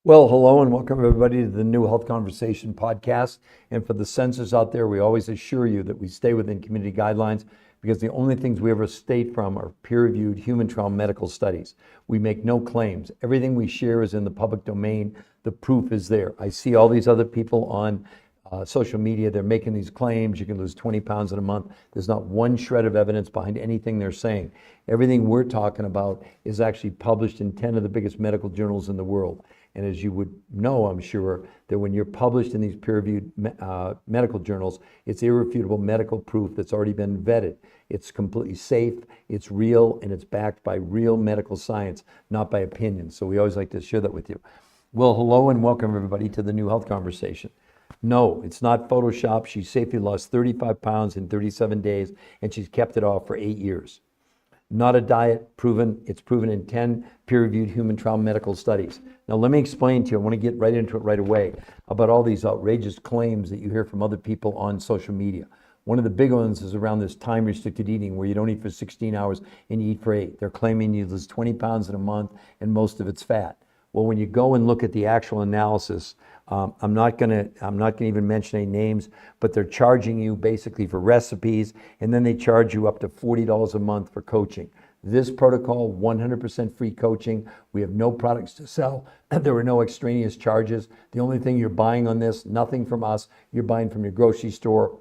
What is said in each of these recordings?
Well, hello and welcome everybody to the New Health Conversation podcast. And for the sensors out there, we always assure you that we stay within community guidelines because the only things we ever state from are peer-reviewed human trial medical studies. We make no claims. Everything we share is in the public domain. The proof is there. I see all these other people on social media. They're making these claims. You can lose 20 pounds in a month. There's not one shred of evidence behind anything they're saying. Everything we're talking about is actually published in 10 of the biggest medical journals in the world. And as you would know, I'm sure, that when you're published in these peer-reviewed medical journals, it's irrefutable medical proof that's already been vetted. It's completely safe, it's real, and it's backed by real medical science, not by opinion. So we always like to share that with you. Well, hello and welcome everybody to the New Health Conversation. No, it's not Photoshop. She safely lost 35 pounds in 37 days, and she's kept it off for 8 years. Not a diet, proven. It's proven in 10 peer-reviewed human trial medical studies. Now, let me explain to you, I want to get right into it right away, about all these outrageous claims that you hear from other people on social media. One of the big ones is around this time-restricted eating where you don't eat for 16 hours and you eat for 8. They're claiming you lose 20 pounds in a month and most of it's fat. Well, when you go and look at the actual analysis, I'm not gonna even mention any names, but they're charging you basically for recipes, and then they charge you up to $40 a month for coaching. This protocol, 100% free coaching. We have no products to sell. There were no extraneous charges. The only thing you're buying on this, nothing from us, you're buying from your grocery store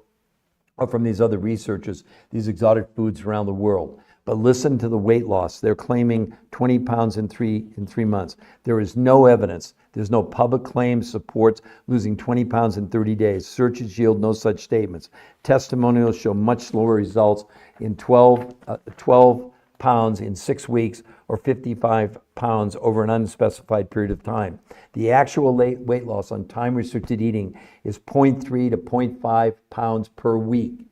or from these other researchers, these exotic foods around the world. But listen to the weight loss. They're claiming 20 pounds in three months. There is no evidence. There's no public claim supports losing 20 pounds in 30 days. Searches yield no such statements. Testimonials show much slower results in 12 pounds in 6 weeks or 55 pounds over an unspecified period of time. The actual weight loss on time-restricted eating is 0.3 to 0.5 pounds per week.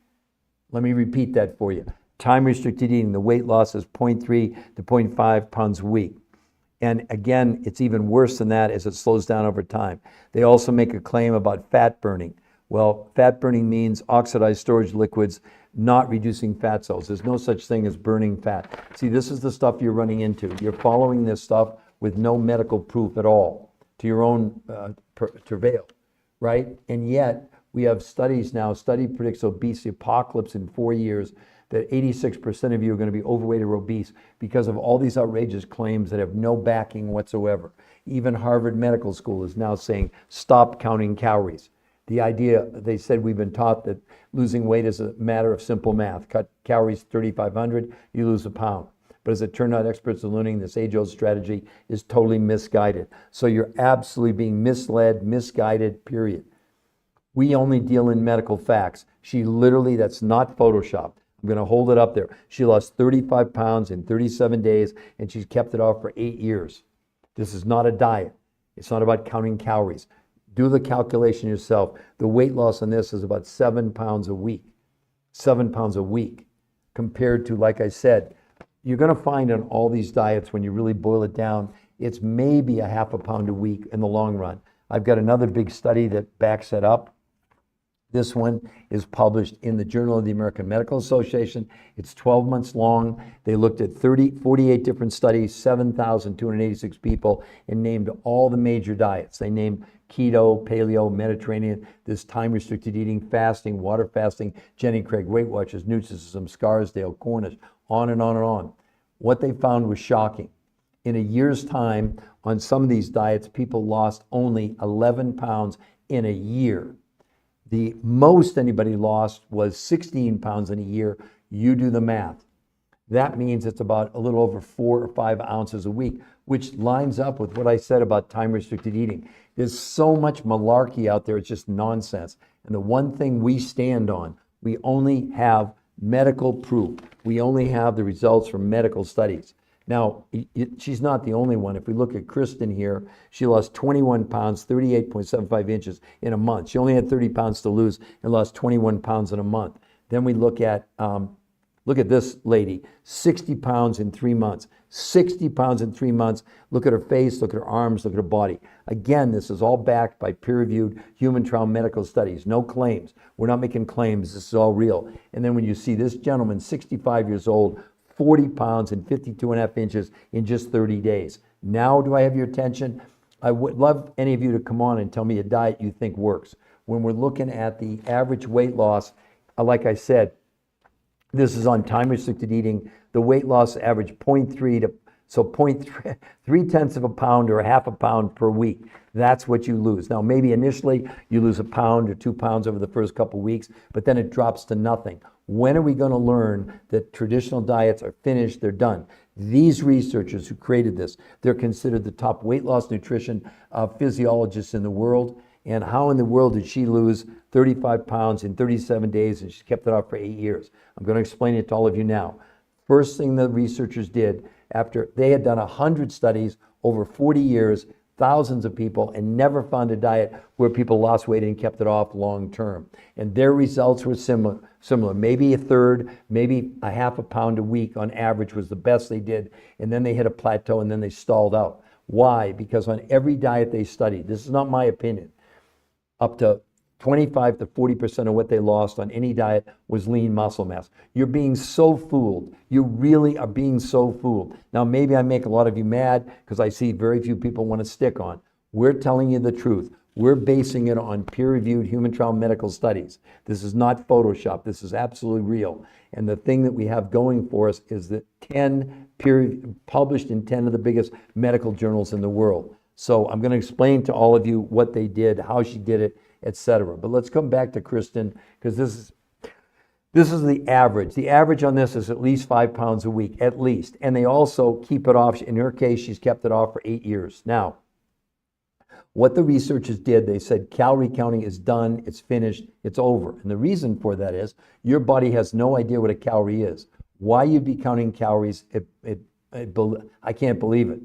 Let me repeat that for you. Time-restricted eating, the weight loss is 0.3 to 0.5 pounds a week. And again, it's even worse than that as it slows down over time. They also make a claim about fat burning. Well, fat burning means oxidized storage liquids not reducing fat cells. There's no such thing as burning fat. See, this is the stuff you're running into. You're following this stuff with no medical proof at all to your own travail, right? And yet, we have studies now. Study predicts obesity apocalypse in 4 years, that 86% of you are going to be overweight or obese because of all these outrageous claims that have no backing whatsoever. Even Harvard Medical School is now saying, stop counting calories. The idea, they said we've been taught that losing weight is a matter of simple math. Cut calories 3,500, you lose a pound. But as it turned out, experts are learning this age-old strategy is totally misguided. So you're absolutely being misled, misguided, period. We only deal in medical facts. She literally, that's not Photoshop. I'm going to hold it up there. She lost 35 pounds in 37 days, and she's kept it off for 8 years. This is not a diet. It's not about counting calories. Do the calculation yourself. The weight loss on this is about 7 pounds a week. 7 pounds a week compared to, like I said, you're going to find on all these diets, when you really boil it down, it's maybe a half a pound a week in the long run. I've got another big study that backs it up. This one is published in the Journal of the American Medical Association. It's 12 months long. They looked at 48 different studies, 7,286 people, and named all the major diets. They named keto, paleo, Mediterranean, this time-restricted eating, fasting, water fasting, Jenny Craig, Weight Watchers, Nutrisystem, Scarsdale, Cornish, on and on and on. What they found was shocking. In a year's time, on some of these diets, people lost only 11 pounds in a year. The most anybody lost was 16 pounds in a year. You do the math. That means it's about a little over 4 or 5 ounces a week, which lines up with what I said about time-restricted eating. There's so much malarkey out there, it's just nonsense. And the one thing we stand on, we only have medical proof. We only have the results from medical studies. Now, she's not the only one. If we look at Kristen here, she lost 21 pounds, 38.75 inches in a month. She only had 30 pounds to lose and lost 21 pounds in a month. Then we look at this lady, 60 pounds in 3 months. 60 pounds in 3 months. Look at her face, look at her arms, look at her body. Again, this is all backed by peer-reviewed human trial medical studies. No claims. We're not making claims. This is all real. And then when you see this gentleman, 65 years old, 40 pounds and 52.5 inches in just 30 days. Now do I have your attention? I would love any of you to come on and tell me a diet you think works. When we're looking at the average weight loss, like I said, this is on time restricted eating. The weight loss average 0.3 to, so 0.3, 3/10 of a pound or a half a pound per week. That's what you lose. Now, maybe initially you lose a pound or 2 pounds over the first couple weeks, but then it drops to nothing. When are we going to learn that traditional diets are finished, they're done? These researchers who created this, they're considered the top weight loss nutrition physiologists in the world. And how in the world did she lose 35 pounds in 37 days and she kept it off for 8 years? I'm going to explain it to all of you now. First thing the researchers did after they had done 100 studies over 40 years, thousands of people, and never found a diet where people lost weight and kept it off long term. And their results were similar. Maybe a third, maybe a half a pound a week on average was the best they did. And then they hit a plateau and then they stalled out. Why? Because on every diet they studied, this is not my opinion, up to 25 to 40% of what they lost on any diet was lean muscle mass. You're being so fooled. You really are being so fooled. Now, maybe I make a lot of you mad because I see very few people want to stick on. We're telling you the truth. We're basing it on peer-reviewed human trial medical studies. This is not Photoshop. This is absolutely real. And the thing that we have going for us is that 10 published in 10 of the biggest medical journals in the world. So I'm going to explain to all of you what they did, how she did it, etc. But let's come back to Kristen, because this is the average. The average on this is at least 5 pounds a week, at least. And they also keep it off. In her case, she's kept it off for 8 years. Now, what the researchers did, they said calorie counting is done, it's finished, it's over. And the reason for that is your body has no idea what a calorie is. Why you'd be counting calories, I can't believe it.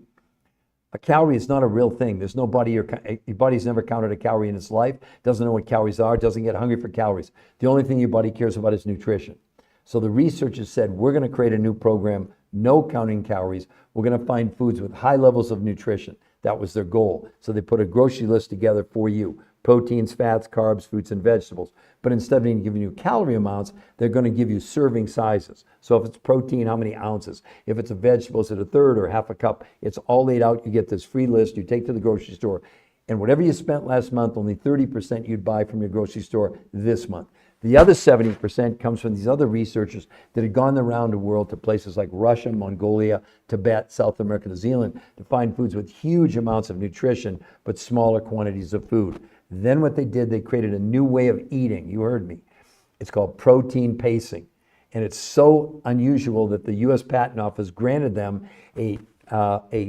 A calorie is not a real thing. There's no body, your body's never counted a calorie in its life, doesn't know what calories are, doesn't get hungry for calories. The only thing your body cares about is nutrition. So the researchers said, we're going to create a new program, no counting calories. We're going to find foods with high levels of nutrition. That was their goal. So they put a grocery list together for you. Proteins, fats, carbs, fruits, and vegetables. But instead of giving you calorie amounts, they're going to give you serving sizes. So if it's protein, how many ounces? If it's a vegetable, is it a third or half a cup? It's all laid out. You get this free list you take to the grocery store. And whatever you spent last month, only 30% you'd buy from your grocery store this month. The other 70% comes from these other researchers that had gone around the world to places like Russia, Mongolia, Tibet, South America, New Zealand to find foods with huge amounts of nutrition, but smaller quantities of food. Then what they did, they created a new way of eating. You heard me. It's called protein pacing. And it's so unusual that the U.S. Patent Office granted them a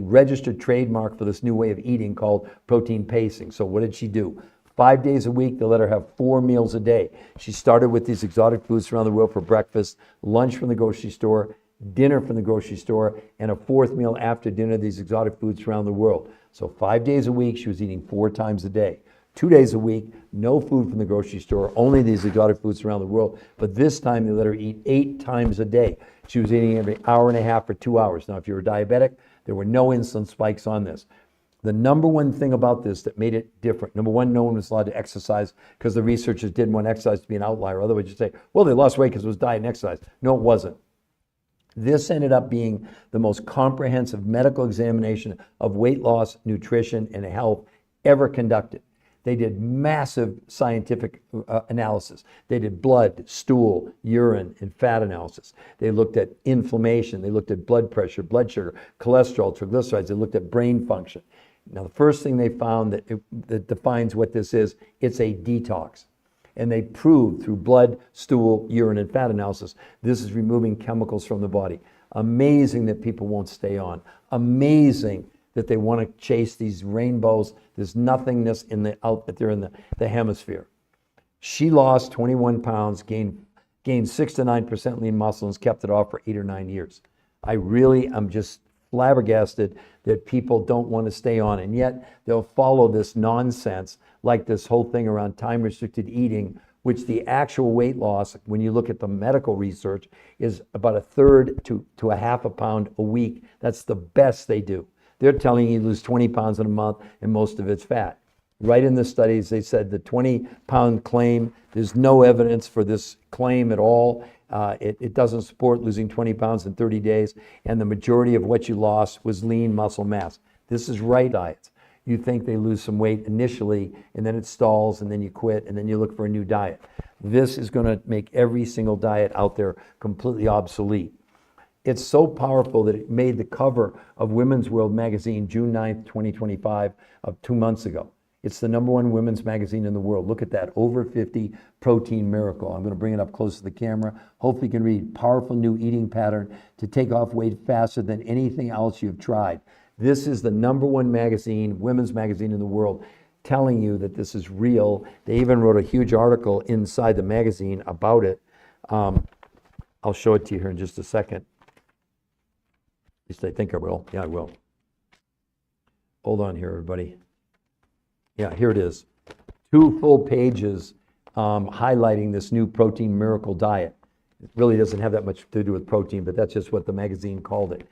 registered trademark for this new way of eating called protein pacing. So what did she do? 5 days a week, they let her have 4 meals a day. She started with these exotic foods around the world for breakfast, lunch from the grocery store, dinner from the grocery store, and a fourth meal after dinner, these exotic foods around the world. So 5 days a week, she was eating 4 times a day. 2 days a week, no food from the grocery store, only these exotic foods around the world. But this time they let her eat 8 times a day. She was eating every hour and a half for 2 hours. Now, if you were diabetic, there were no insulin spikes on this. The number one thing about this that made it different, number one, no one was allowed to exercise because the researchers didn't want exercise to be an outlier. Otherwise, you'd say, well, they lost weight because it was diet and exercise. No, it wasn't. This ended up being the most comprehensive medical examination of weight loss, nutrition, and health ever conducted. They did massive scientific analysis. They did blood, stool, urine, and fat analysis. They looked at inflammation. They looked at blood pressure, blood sugar, cholesterol, triglycerides. They looked at brain function. Now, the first thing they found that defines what this is, it's a detox. And they proved through blood, stool, urine, and fat analysis, this is removing chemicals from the body. Amazing that people won't stay on. Amazing that they want to chase these rainbows. There's nothingness out there in the hemisphere. She lost 21 pounds, gained 6 to 9% lean muscle, and kept it off for 8 or 9 years. I really am just flabbergasted that people don't want to stay on, and yet they'll follow this nonsense like this whole thing around time-restricted eating, which the actual weight loss, when you look at the medical research, is about a third to a half a pound a week. That's the best they do. They're telling you lose 20 pounds in a month, and most of it's fat. Right in the studies, they said the 20-pound claim, there's no evidence for this claim at all. It doesn't support losing 20 pounds in 30 days, and the majority of what you lost was lean muscle mass. This is right diets. you think they lose some weight initially, and then it stalls, and then you quit, and then you look for a new diet. This is going to make every single diet out there completely obsolete. It's so powerful that it made the cover of Women's World magazine June 9th, 2025, of 2 months ago. It's the #1 women's magazine in the world. Look at that, over 50 protein miracle. I'm going to bring it up close to the camera. Hopefully you can read, powerful new eating pattern to take off weight faster than anything else you've tried. This is the #1 magazine, women's magazine in the world, telling you that this is real. They even wrote a huge article inside the magazine about it. I'll show it to you here in just a second. At least I think I will. Yeah, I will. Hold on here, everybody. Yeah, here it is. 2 full pages highlighting this new protein miracle diet. It really doesn't have that much to do with protein, but that's just what the magazine called it.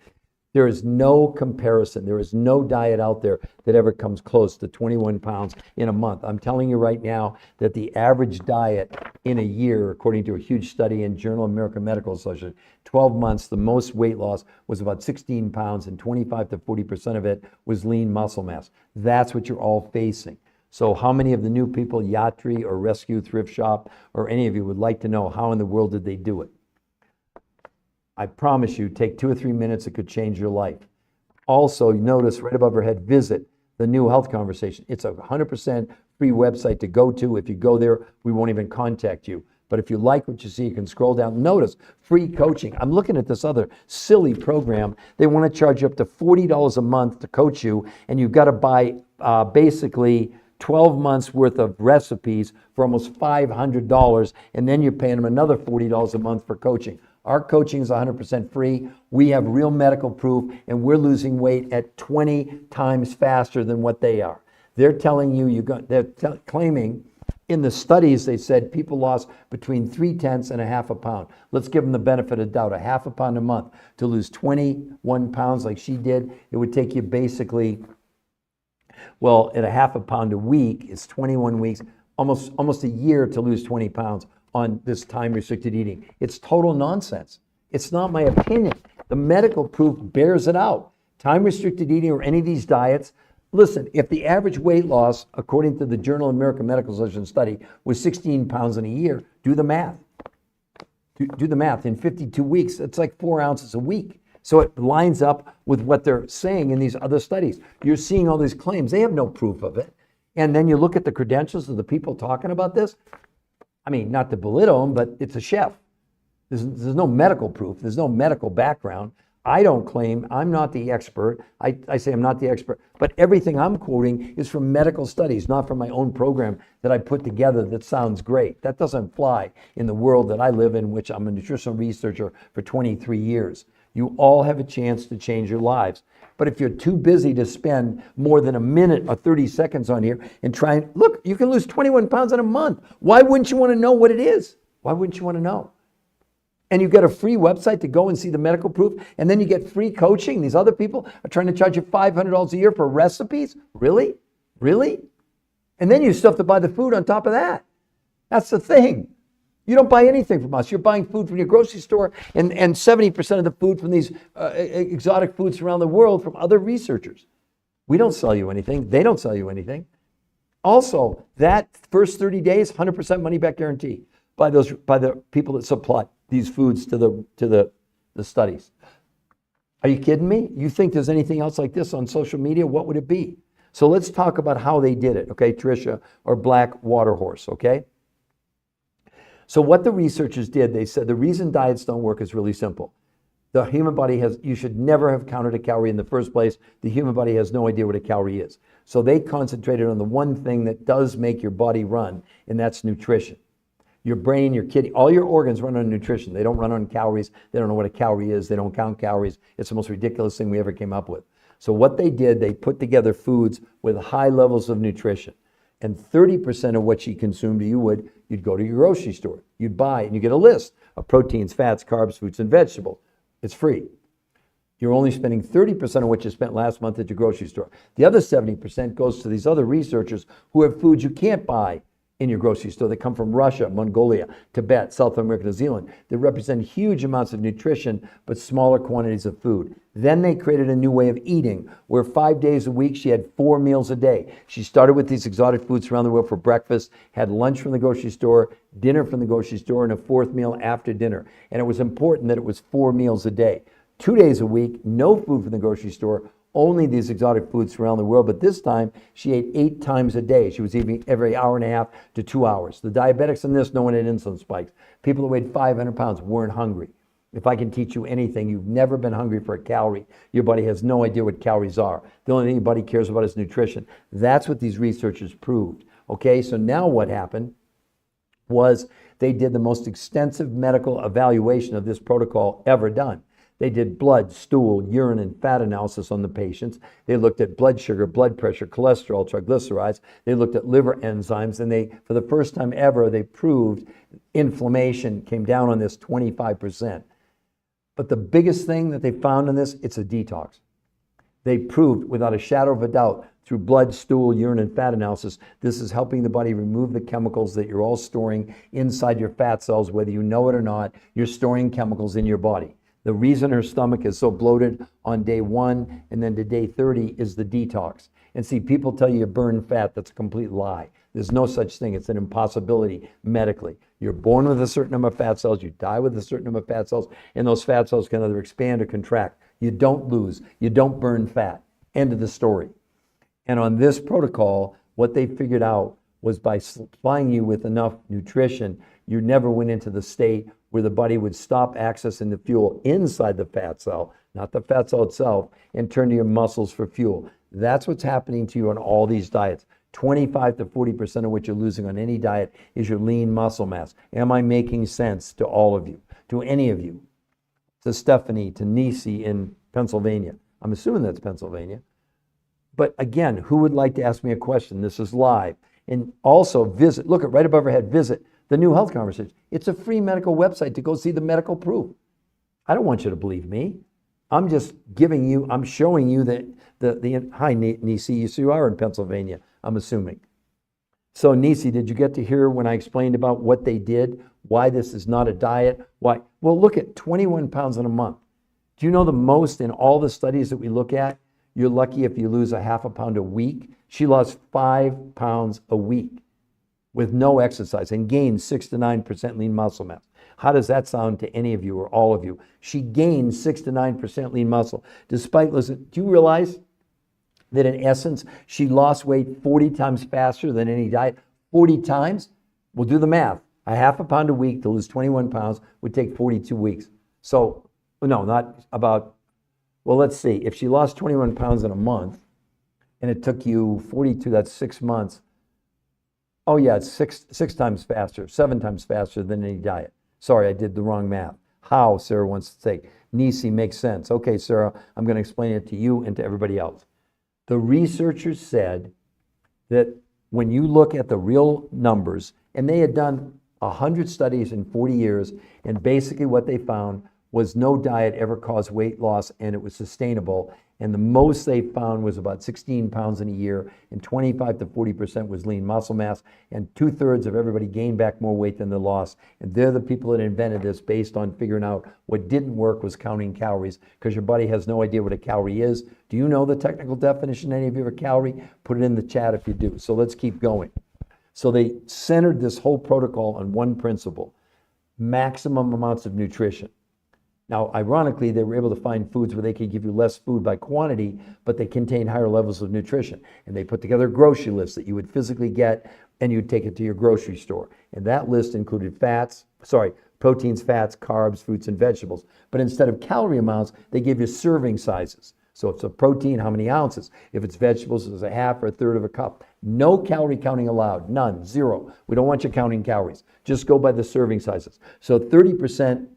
There is no comparison. There is no diet out there that ever comes close to 21 pounds in a month. I'm telling you right now that the average diet in a year, according to a huge study in Journal of American Medical Association, 12 months, the most weight loss was about 16 pounds, and 25 to 40% of it was lean muscle mass. That's what you're all facing. So how many of the new people, Yatri or Rescue Thrift Shop, or any of you would like to know how in the world did they do it? I promise you, take 2 or 3 minutes, it could change your life. Also, notice right above her head, visit the New Health Conversation. It's a 100% free website to go to. If you go there, we won't even contact you. But if you like what you see, you can scroll down. Notice, free coaching. I'm looking at this other silly program. They want to charge you up to $40 a month to coach you, and you've got to buy basically 12 months worth of recipes for almost $500, and then you're paying them another $40 a month for coaching. Our coaching is 100% free. We have real medical proof, and we're losing weight at 20 times faster than what they are. They're telling you, claiming in the studies, they said people lost between 3/10 and a half a pound. Let's give them the benefit of doubt, a half a pound a month. To lose 21 pounds like she did, it would take you basically, well, at a half a pound a week, it's 21 weeks, almost a year to lose 20 pounds on this time-restricted eating. It's total nonsense. It's not my opinion. The medical proof bears it out. Time-restricted eating or any of these diets, listen, if the average weight loss, according to the Journal of American Medical Association study, was 16 pounds in a year, do the math. Do the math. In 52 weeks, it's like 4 ounces a week. So it lines up with what they're saying in these other studies. You're seeing all these claims. They have no proof of it. And then you look at the credentials of the people talking about this. I mean, not to belittle them, but it's a chef. There's no medical proof. There's no medical background. I don't claim, I'm not the expert. I say I'm not the expert, but everything I'm quoting is from medical studies, not from my own program that I put together that sounds great. That doesn't fly in the world that I live in, which I'm a nutritional researcher for 23 years. You all have a chance to change your lives. But if you're too busy to spend more than a minute or 30 seconds on here and try and look, you can lose 21 pounds in a month. Why wouldn't you want to know what it is? Why wouldn't you want to know? And you've got a free website to go and see the medical proof, and then you get free coaching. These other people are trying to charge you $500 a year for recipes? Really? Really? And then you still have to buy the food on top of that. That's the thing. You don't buy anything from us. You're buying food from your grocery store, and 70% of the food from these exotic foods around the world from other researchers. We don't sell you anything. They don't sell you anything. Also, that first 30 days, 100% money back guarantee by the people that supply these foods to the studies. Are you kidding me? You think there's anything else like this on social media? What would it be? So let's talk about how they did it, okay, Tricia, or Black Water Horse, okay? So what the researchers did, they said the reason diets don't work is really simple. The human body you should never have counted a calorie in the first place. The human body has no idea what a calorie is. So they concentrated on the one thing that does make your body run, and that's nutrition. Your brain, your kidney, all your organs run on nutrition. They don't run on calories. They don't know what a calorie is. They don't count calories. It's the most ridiculous thing we ever came up with. So what they did, they put together foods with high levels of nutrition. And 30% of what you consumed, you'd go to your grocery store. You'd buy, and you get a list of proteins, fats, carbs, fruits, and vegetables. It's free. You're only spending 30% of what you spent last month at your grocery store. The other 70% goes to these other researchers who have foods you can't buy in your grocery store. They come from Russia, Mongolia, Tibet, South America, New Zealand. They represent huge amounts of nutrition, but smaller quantities of food. Then they created a new way of eating, where 5 days a week she had 4 meals a day. She started with these exotic foods around the world for breakfast, had lunch from the grocery store, dinner from the grocery store, and a 4th meal after dinner. And it was important that it was 4 meals a day. 2 days a week, no food from the grocery store, only these exotic foods from around the world. But this time, she ate 8 times a day. She was eating every hour and a half to 2 hours. The diabetics in this, no one had insulin spikes. People who weighed 500 pounds weren't hungry. If I can teach you anything, you've never been hungry for a calorie. Your body has no idea what calories are. The only thing your body cares about is nutrition. That's what these researchers proved. Okay, so now what happened was they did the most extensive medical evaluation of this protocol ever done. They did blood, stool, urine, and fat analysis on the patients. They looked at blood sugar, blood pressure, cholesterol, triglycerides. They looked at liver enzymes, and for the first time ever, they proved inflammation came down on this 25%. But the biggest thing that they found in this, it's a detox. They proved without a shadow of a doubt through blood, stool, urine, and fat analysis, this is helping the body remove the chemicals that you're all storing inside your fat cells, whether you know it or not. You're storing chemicals in your body. The reason her stomach is so bloated on day 1 and then to day 30 is the detox. And see, people tell you burn fat. That's a complete lie. There's no such thing. It's an impossibility medically. You're born with a certain number of fat cells. You die with a certain number of fat cells. And those fat cells can either expand or contract. You don't lose. You don't burn fat. End of the story. And on this protocol, what they figured out was by supplying you with enough nutrition, you never went into the state where the body would stop accessing the fuel inside the fat cell, not the fat cell itself, and turn to your muscles for fuel. That's what's happening to you on all these diets. 25 to 40% of what you're losing on any diet is your lean muscle mass. Am I making sense to all of you, to any of you? To Stephanie, to Nisi in Pennsylvania. I'm assuming that's Pennsylvania. But again, who would like to ask me a question? This is live. And also visit, look at right above our head, visit the New Health Conversation. It's a free medical website to go see the medical proof. I don't want you to believe me. I'm just giving you, I'm showing you that hi Nisi, you are in Pennsylvania, I'm assuming. So Nisi, did you get to hear when I explained about what they did, why this is not a diet? Why? Well, look at 21 pounds in a month. Do you know the most in all the studies that we look at? You're lucky if you lose a half a pound a week. She lost 5 pounds a week with no exercise and gained 6 to 9% lean muscle mass. How does that sound to any of you or all of you? She gained 6 to 9% lean muscle despite losing. Do you realize that in essence, she lost weight 40 times faster than any diet? 40 times? We'll do the math. A half a pound a week to lose 21 pounds would take 42 weeks. So, no, not about, well, let's see. If she lost 21 pounds in a month and it took you 42, that's 6 months. Oh yeah, it's six times faster, 7 times faster than any diet. Sorry, I did the wrong math. How, Sarah wants to say. Nisi makes sense. Okay, Sarah, I'm going to explain it to you and to everybody else. The researchers said that when you look at the real numbers, and they had done 100 studies in 40 years, and basically what they found was no diet ever caused weight loss, and it was sustainable. And the most they found was about 16 pounds in a year, and 25 to 40% was lean muscle mass, and 2/3 of everybody gained back more weight than they lost. And they're the people that invented this based on figuring out what didn't work was counting calories, because your body has no idea what a calorie is. Do you know the technical definition, any of you, of a calorie? Put it in the chat if you do. So let's keep going. So they centered this whole protocol on one principle: maximum amounts of nutrition. Now, ironically, they were able to find foods where they could give you less food by quantity, but they contain higher levels of nutrition. And they put together a grocery list that you would physically get, and you'd take it to your grocery store. And that list included proteins, fats, carbs, fruits, and vegetables. But instead of calorie amounts, they give you serving sizes. So if it's a protein, how many ounces? If it's vegetables, it's a half or a third of a cup. No calorie counting allowed, none, zero. We don't want you counting calories. Just go by the serving sizes. So 30%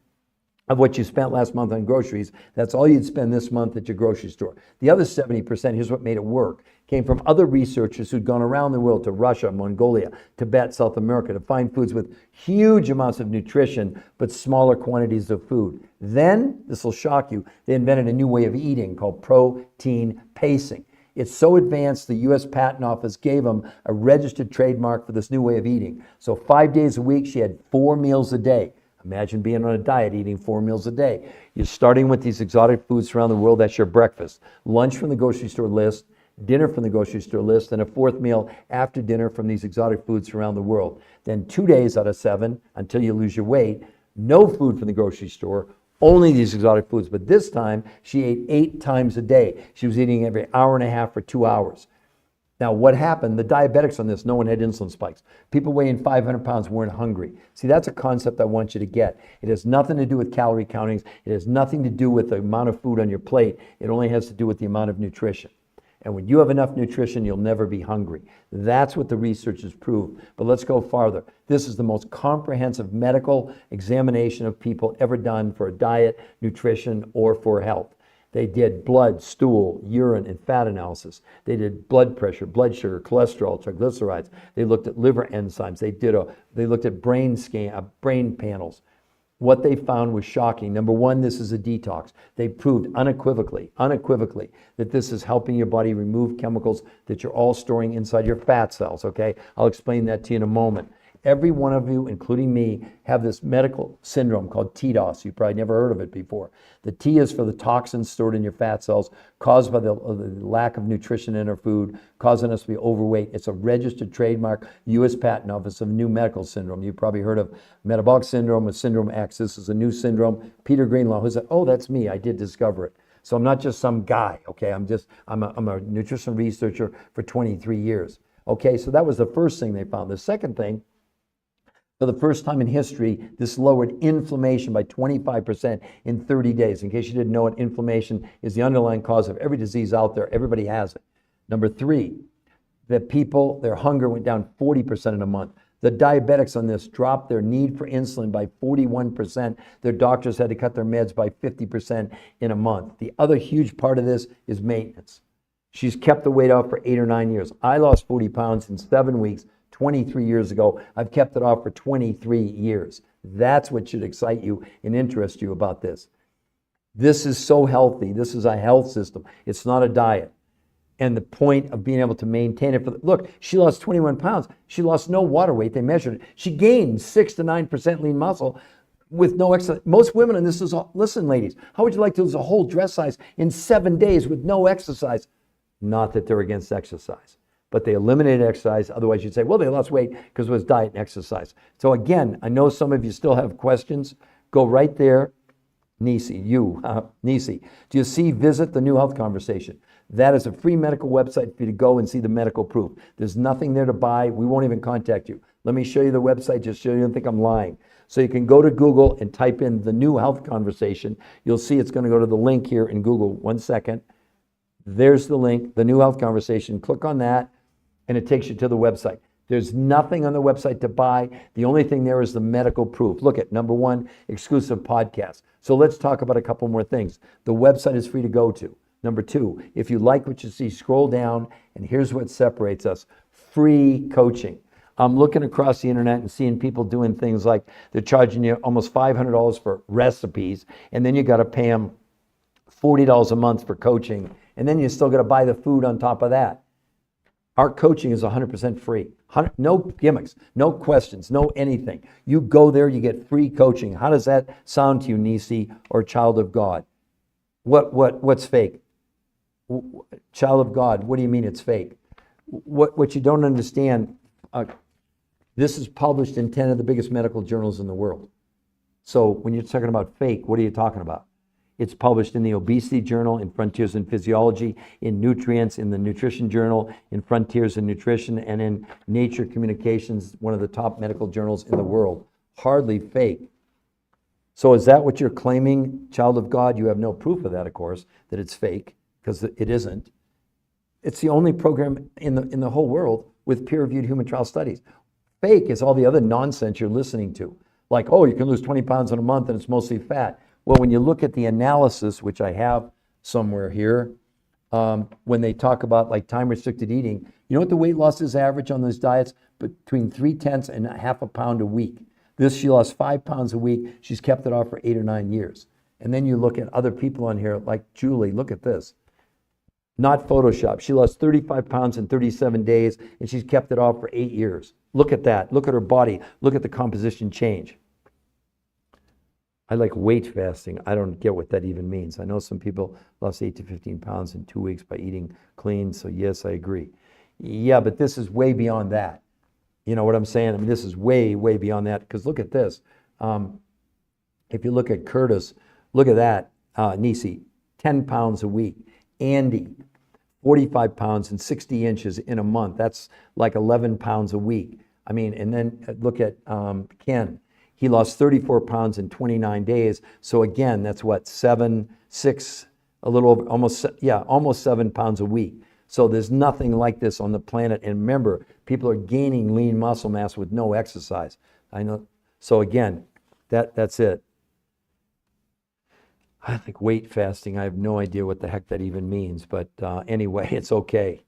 of what you spent last month on groceries, that's all you'd spend this month at your grocery store. The other 70%, here's what made it work, came from other researchers who'd gone around the world to Russia, Mongolia, Tibet, South America to find foods with huge amounts of nutrition, but smaller quantities of food. Then, this will shock you, they invented a new way of eating called protein pacing. It's so advanced, the U.S. Patent Office gave them a registered trademark for this new way of eating. So 5 days a week, she had 4 meals a day. Imagine being on a diet, eating 4 meals a day. You're starting with these exotic foods around the world. That's your breakfast. Lunch from the grocery store list, dinner from the grocery store list, and a 4th meal after dinner from these exotic foods around the world. Then 2 days out of 7, until you lose your weight, no food from the grocery store, only these exotic foods. But this time, she ate 8 times a day. She was eating every hour and a half for 2 hours. Now, what happened? The diabetics on this, no one had insulin spikes. People weighing 500 pounds weren't hungry. See, that's a concept I want you to get. It has nothing to do with calorie countings. It has nothing to do with the amount of food on your plate. It only has to do with the amount of nutrition. And when you have enough nutrition, you'll never be hungry. That's what the research has proved. But let's go farther. This is the most comprehensive medical examination of people ever done for a diet, nutrition, or for health. They did blood, stool, urine, and fat analysis. They did blood pressure, blood sugar, cholesterol, triglycerides. They looked at liver enzymes. They looked at brain panels. What they found was shocking. Number one, this is a detox. They proved unequivocally, that this is helping your body remove chemicals that you're all storing inside your fat cells, okay? I'll explain that to you in a moment. Every one of you, including me, have this medical syndrome called TDOS. You've probably never heard of it before. The T is for the toxins stored in your fat cells caused by the lack of nutrition in our food, causing us to be overweight. It's a registered trademark, U.S. Patent Office of new medical syndrome. You've probably heard of metabolic syndrome with syndrome X. This is a new syndrome. Peter Greenlaw, who said, oh, that's me. I did discover it. So I'm not just some guy, okay? I'm a nutrition researcher for 23 years. Okay, so that was the first thing they found. The second thing, for the first time in history, this lowered inflammation by 25% in 30 days. In case you didn't know it, inflammation is the underlying cause of every disease out there. Everybody has it. Number 3, that people, their hunger went down 40% in a month. The diabetics on this dropped their need for insulin by 41%. Their doctors had to cut their meds by 50% in a month. The other huge part of this is maintenance. She's kept the weight off for 8 or 9 years. I lost 40 pounds in 7 weeks. 23 years ago. I've kept it off for 23 years. That's what should excite you and interest you about this. This is so healthy. This is a health system. It's not a diet. And the point of being able to maintain it look, she lost 21 pounds. She lost no water weight. They measured it. She gained 6 to 9% lean muscle with no exercise. Most women, and this is, listen, ladies, how would you like to lose a whole dress size in 7 days with no exercise? Not that they're against exercise, but they eliminated exercise. Otherwise, you'd say, well, they lost weight because it was diet and exercise. So again, I know some of you still have questions. Go right there. Nisi, Nisi. Do you see Visit the New Health Conversation? That is a free medical website for you to go and see the medical proof. There's nothing there to buy. We won't even contact you. Let me show you the website just so you don't think I'm lying. So you can go to Google and type in the New Health Conversation. You'll see it's going to go to the link here in Google. 1 second. There's the link, the New Health Conversation. Click on that, and it takes you to the website. There's nothing on the website to buy. The only thing there is the medical proof. Look at number 1, exclusive podcast. So let's talk about a couple more things. The website is free to go to. Number 2, if you like what you see, scroll down, and here's what separates us. Free coaching. I'm looking across the internet and seeing people doing things like they're charging you almost $500 for recipes, and then you got to pay them $40 a month for coaching, and then you still got to buy the food on top of that. Our coaching is 100% free. No gimmicks, no questions, no anything. You go there, you get free coaching. How does that sound to you, Nisi, or child of God? What's fake? Child of God, what do you mean it's fake? What you don't understand, this is published in 10 of the biggest medical journals in the world. So when you're talking about fake, what are you talking about? It's published in the Obesity Journal, in Frontiers in Physiology, in Nutrients, in the Nutrition Journal, in Frontiers in Nutrition, and in Nature Communications, one of the top medical journals in the world. Hardly fake. So is that what you're claiming, child of God? You have no proof of that, of course, that it's fake, because it isn't. It's the only program in the whole world with peer-reviewed human trial studies. Fake is all the other nonsense you're listening to. Like, oh, you can lose 20 pounds in a month and it's mostly fat. Well, when you look at the analysis, which I have somewhere here, when they talk about like time-restricted eating, you know what the weight loss is average on those diets? Between 0.3 and half a pound a week. She lost 5 pounds a week. She's kept it off for 8 or 9 years. And then you look at other people on here, like Julie, look at this. Not Photoshop. She lost 35 pounds in 37 days, and she's kept it off for 8 years. Look at that. Look at her body. Look at the composition change. I like weight fasting. I don't get what that even means. I know some people lost 8 to 15 pounds in 2 weeks by eating clean, so yes, I agree. Yeah, but this is way beyond that. You know what I'm saying? I mean, this is way, way beyond that, because look at this. If you look at Curtis, look at that, Nisi, 10 pounds a week. Andy, 45 pounds and 60 inches in a month. That's like 11 pounds a week. I mean, and then look at Ken. He lost 34 pounds in 29 days. So again, that's what, 7, 6, a little over, almost 7 pounds a week. So there's nothing like this on the planet. And remember, people are gaining lean muscle mass with no exercise. I know. So again, that's it. I think weight fasting, I have no idea what the heck that even means, but anyway, it's okay.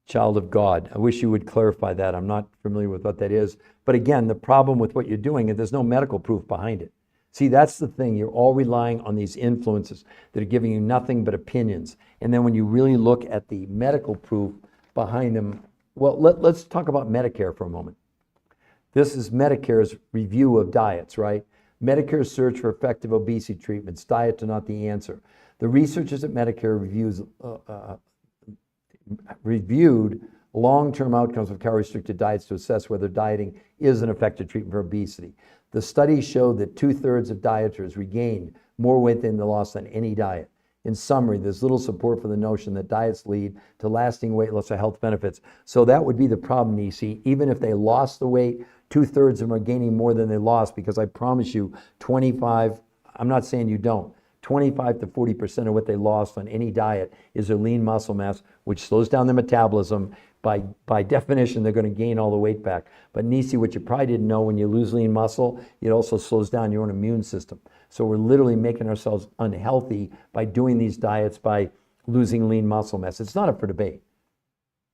Child of God. I wish you would clarify that. I'm not familiar with what that is. But again, the problem with what you're doing is there's no medical proof behind it. See, that's the thing. You're all relying on these influences that are giving you nothing but opinions. And then when you really look at the medical proof behind them, well, let's talk about Medicare for a moment. This is Medicare's review of diets, right? Medicare's search for effective obesity treatments. Diets are not the answer. The researchers at Medicare reviewed long-term outcomes of calorie-restricted diets to assess whether dieting is an effective treatment for obesity. The study showed that 2/3 of dieters regained more weight than they lost on any diet. In summary, there's little support for the notion that diets lead to lasting weight loss or health benefits. So that would be the problem, Nisi. Even if they lost the weight, 2/3 of them are gaining more than they lost, because I promise you, 25, I'm not saying you don't, 25 to 40% of what they lost on any diet is their lean muscle mass, which slows down their metabolism. By definition, they're going to gain all the weight back. But Nisi, what you probably didn't know, when you lose lean muscle, it also slows down your own immune system. So we're literally making ourselves unhealthy by doing these diets, by losing lean muscle mass. It's not up for debate.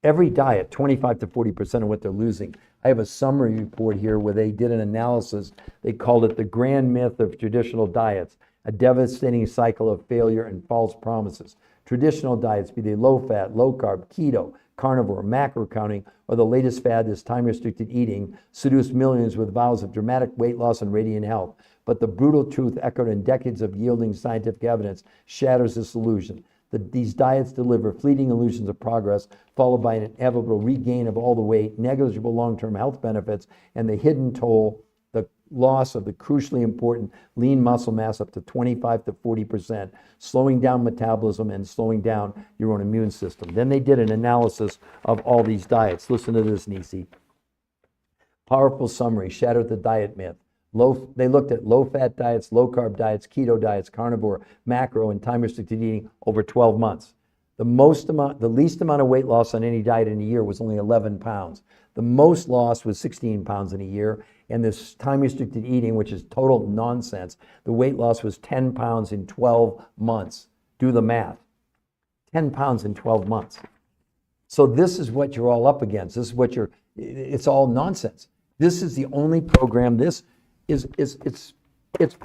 Every diet, 25 to 40% of what they're losing. I have a summary report here where they did an analysis. They called it the grand myth of traditional diets, a devastating cycle of failure and false promises. Traditional diets, be they low fat, low carb, keto, carnivore, macro counting, or the latest fad is time-restricted eating, seduce millions with vows of dramatic weight loss and radiant health. But the brutal truth, echoed in decades of yielding scientific evidence, shatters this illusion. These diets deliver fleeting illusions of progress, followed by an inevitable regain of all the weight, negligible long-term health benefits, and the hidden toll, the loss of the crucially important lean muscle mass up to 25 to 40%, slowing down metabolism and slowing down your own immune system. Then they did an analysis of all these diets. Listen to this, Nisi. Powerful summary, shattered the diet myth. They looked at low-fat diets, low-carb diets, keto diets, carnivore, macro, and time-restricted eating over 12 months. The least amount of weight loss on any diet in a year was only 11 pounds. The most loss was 16 pounds in a year, and this time-restricted eating, which is total nonsense, the weight loss was 10 pounds in 12 months. Do the math. 10 pounds in 12 months. So this is what you're all up against. This is what it's all nonsense. This is the only program, it's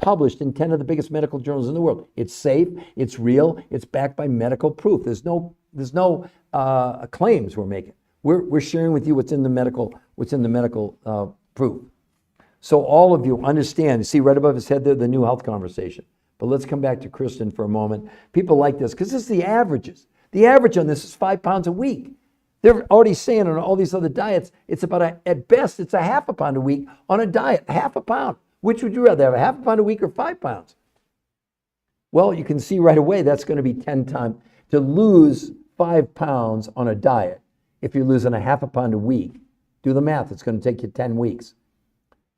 published in 10 of the biggest medical journals in the world. It's safe, it's real, it's backed by medical proof. There's no claims we're making. We're sharing with you what's in the medical proof. So all of you understand, see right above his head there, the new health conversation. But let's come back to Kristen for a moment. People like this, because this is the averages. The average on this is 5 pounds a week. They're already saying on all these other diets, it's about, at best, it's a half a pound a week on a diet, half a pound. Which would you rather have, a half a pound a week or 5 pounds? Well, you can see right away that's going to be 10 times. To lose 5 pounds on a diet, if you're losing a half a pound a week, do the math, it's going to take you 10 weeks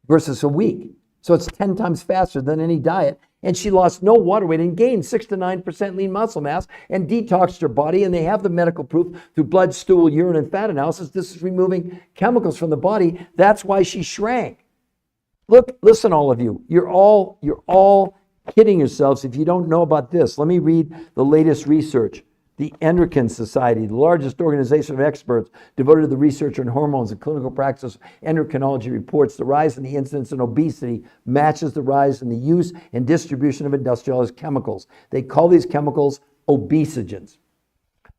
versus a week. So it's 10 times faster than any diet. And she lost no water weight and gained 6 to 9% lean muscle mass and detoxed her body. And they have the medical proof through blood, stool, urine, and fat analysis. This is removing chemicals from the body. That's why she shrank. Look, listen, all of you. You're all kidding yourselves if you don't know about this. Let me read the latest research. The Endocrine Society, the largest organization of experts devoted to the research on hormones and clinical practice of endocrinology, reports the rise in the incidence of obesity matches the rise in the use and distribution of industrialized chemicals. They call these chemicals obesogens.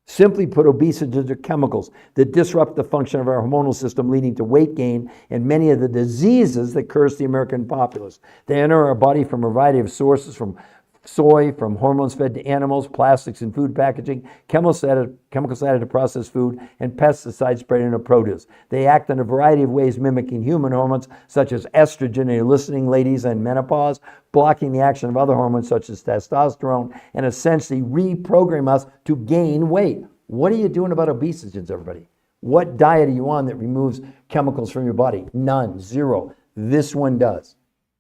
Simply put, obesogens are chemicals that disrupt the function of our hormonal system, leading to weight gain and many of the diseases that curse the American populace. They enter our body from a variety of sources, from soy, from hormones fed to animals, plastics in food packaging, chemicals added to processed food, and pesticides sprayed into produce. They act in a variety of ways mimicking human hormones, such as estrogen, eliciting ladies in menopause, blocking the action of other hormones such as testosterone, and essentially reprogram us to gain weight. What are you doing about obesogens, everybody? What diet are you on that removes chemicals from your body? None, zero. This one does,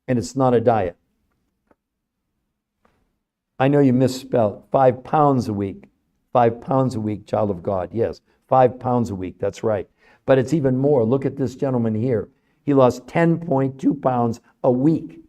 and it's not a diet. I know you misspelled 5 pounds a week. 5 pounds a week, child of God. Yes, 5 pounds a week. That's right. But it's even more. Look at this gentleman here. He lost 10.2 pounds a week.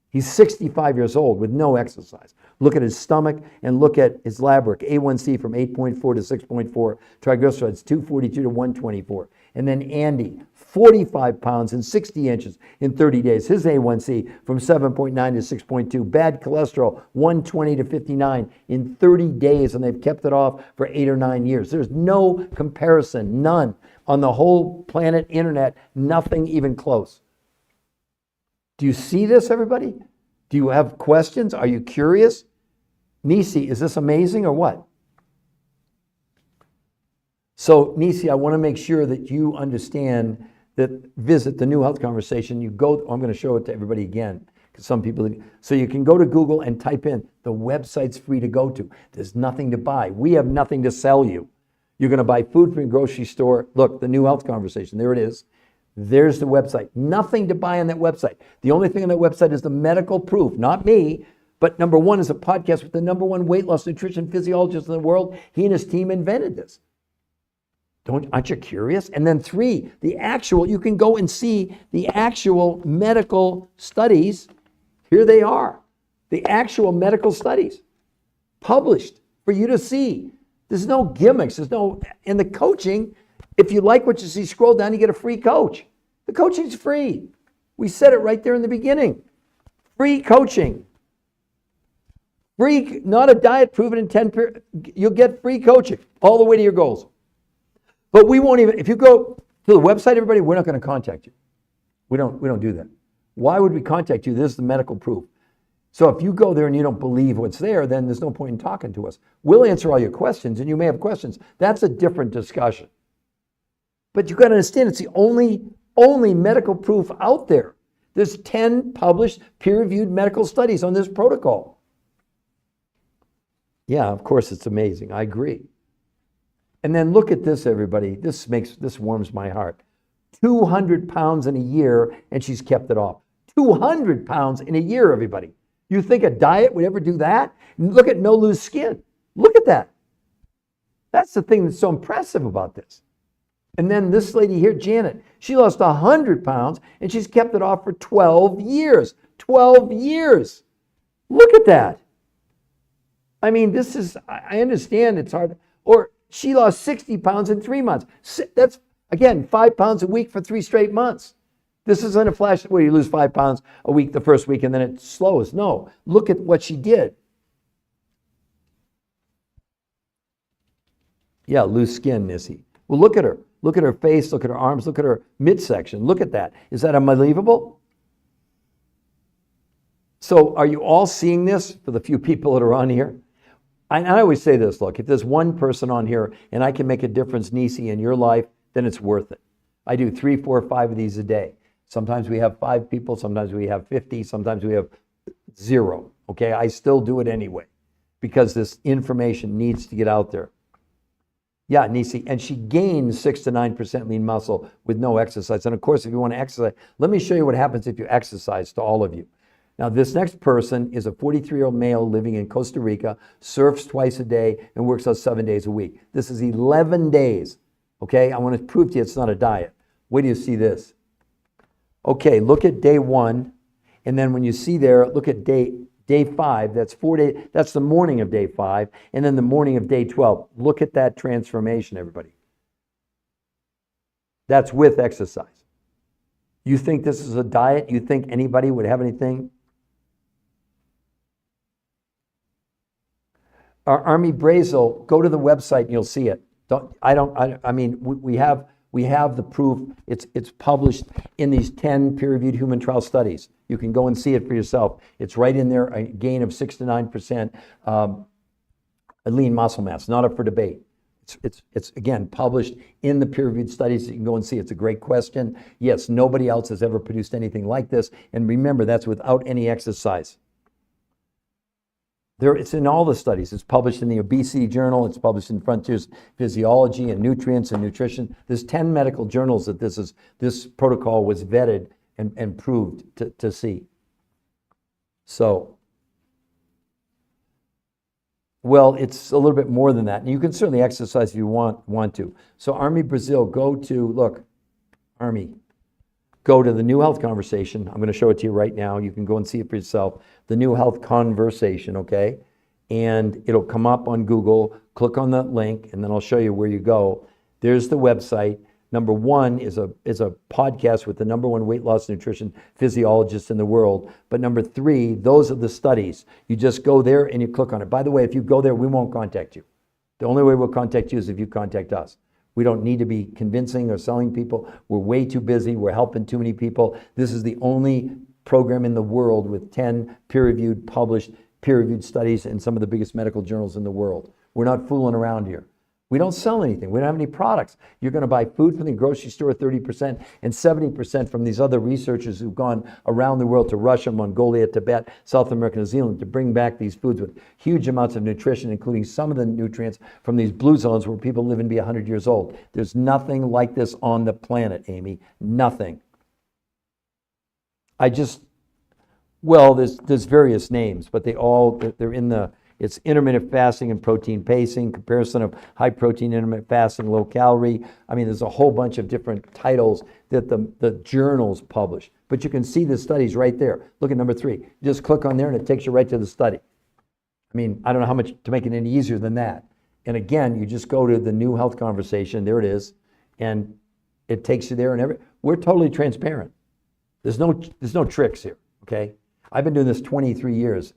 He's 65 years old with no exercise. Look at his stomach and look at his lab work. A1C from 8.4 to 6.4. Triglycerides 242 to 124. And then Andy, 45 pounds and 60 inches in 30 days. His A1C from 7.9 to 6.2. Bad cholesterol, 120 to 59 in 30 days, and they've kept it off for 8 or 9 years. There's no comparison, none. On the whole planet internet, nothing even close. Do you see this, everybody? Do you have questions? Are you curious? Nisi, is this amazing or what? So, Nisi, I want to make sure that you understand that visit the New Health Conversation. You go, I'm going to show it to everybody again, because some people, so you can go to Google and type in, the website's free to go to. There's nothing to buy. We have nothing to sell you. You're going to buy food from your grocery store. Look, the New Health Conversation, there it is. There's the website. Nothing to buy on that website. The only thing on that website is the medical proof, not me, but number one is a podcast with the number one weight loss nutrition physiologist in the world. He and his team invented this. Aren't you curious? And then 3, you can go and see the actual medical studies. Here they are. The actual medical studies published for you to see. There's no gimmicks. And the coaching, if you like what you see, scroll down, you get a free coach. The coaching's free. We said it right there in the beginning. Free coaching. Free, not a diet proven in 10 periods. You'll get free coaching all the way to your goals. But we won't even, if you go to the website, everybody, we're not going to contact you. We don't do that. Why would we contact you? This is the medical proof. So if you go there and you don't believe what's there, then there's no point in talking to us. We'll answer all your questions, and you may have questions. That's a different discussion. But you've got to understand, it's the only medical proof out there. There's 10 published, peer-reviewed medical studies on this protocol. Yeah, of course, it's amazing. I agree. And then look at this, everybody. This warms my heart. 200 pounds in a year, and she's kept it off. 200 pounds in a year, everybody. You think a diet would ever do that? Look at no loose skin. Look at that. That's the thing that's so impressive about this. And then this lady here, Janet, she lost 100 pounds, and she's kept it off for 12 years. 12 years. Look at that. I mean, I understand it's hard. Or she lost 60 pounds in 3 months. That's, again, 5 pounds a week for 3 straight months. This isn't a flash where you lose 5 pounds a week the first week and then it slows. No, look at what she did. Yeah, loose skin, Nissy. Well, look at her. Look at her face, look at her arms, look at her midsection. Look at that. Is that unbelievable? So are you all seeing this for the few people that are on here? I always say this, look, if there's one person on here and I can make a difference, Nisi, in your life, then it's worth it. I do 3, 4, 5 of these a day. Sometimes we have 5 people, sometimes we have 50, sometimes we have 0. Okay, I still do it anyway because this information needs to get out there. Yeah, Nisi, and she gains 6 to 9% lean muscle with no exercise. And of course, if you want to exercise, let me show you what happens if you exercise to all of you. Now, this next person is a 43-year-old male living in Costa Rica, surfs twice a day, and works out 7 days a week. This is 11 days, okay? I want to prove to you it's not a diet. Wait till you see this. Okay, look at day 1, and then when you see there, look at day 5. That's 4 days. That's the morning of day 5, and then the morning of day 12. Look at that transformation, everybody. That's with exercise. You think this is a diet? You think anybody would have anything? Our Army Brazil, go to the website and you'll see it. I mean, we have the proof. It's published in these 10 peer-reviewed human trial studies. You can go and see it for yourself. It's right in there, a gain of 6 to 9% lean muscle mass, not up for debate. It's again published in the peer-reviewed studies. You can go and see. It's a great question. Yes, nobody else has ever produced anything like this. And remember, that's without any exercise. It's in all the studies. It's published in the Obesity Journal. It's published in Frontiers Physiology and Nutrients and Nutrition. There's 10 medical journals that this protocol was vetted and proved to see. So, well, it's a little bit more than that. And you can certainly exercise if you want to. So Army Brazil, go to the New Health Conversation. I'm going to show it to you right now. You can go and see it for yourself. The New Health Conversation, okay? And it'll come up on Google. Click on that link, and then I'll show you where you go. There's the website. Number one is a podcast with the number one weight loss nutrition physiologist in the world. But number three, those are the studies. You just go there and you click on it. By the way, if you go there, we won't contact you. The only way we'll contact you is if you contact us. We don't need to be convincing or selling people. We're way too busy. We're helping too many people. This is the only program in the world with 10 peer-reviewed, published, peer-reviewed studies in some of the biggest medical journals in the world. We're not fooling around here. We don't sell anything. We don't have any products. You're going to buy food from the grocery store, 30%, and 70% from these other researchers who've gone around the world to Russia, Mongolia, Tibet, South America, New Zealand to bring back these foods with huge amounts of nutrition, including some of the nutrients from these blue zones where people live and be 100 years old. There's nothing like this on the planet, Amy. Nothing. Well, there's various names, but they're in the... It's intermittent fasting and protein pacing, comparison of high protein intermittent fasting, low calorie. I mean, there's a whole bunch of different titles that the journals publish. But you can see the studies right there. Look at number 3. You just click on there and it takes you right to the study. I mean, I don't know how much to make it any easier than that. And again, you just go to the New Health Conversation. There it is. And it takes you there and we're totally transparent. There's no tricks here, okay? I've been doing this 23 years.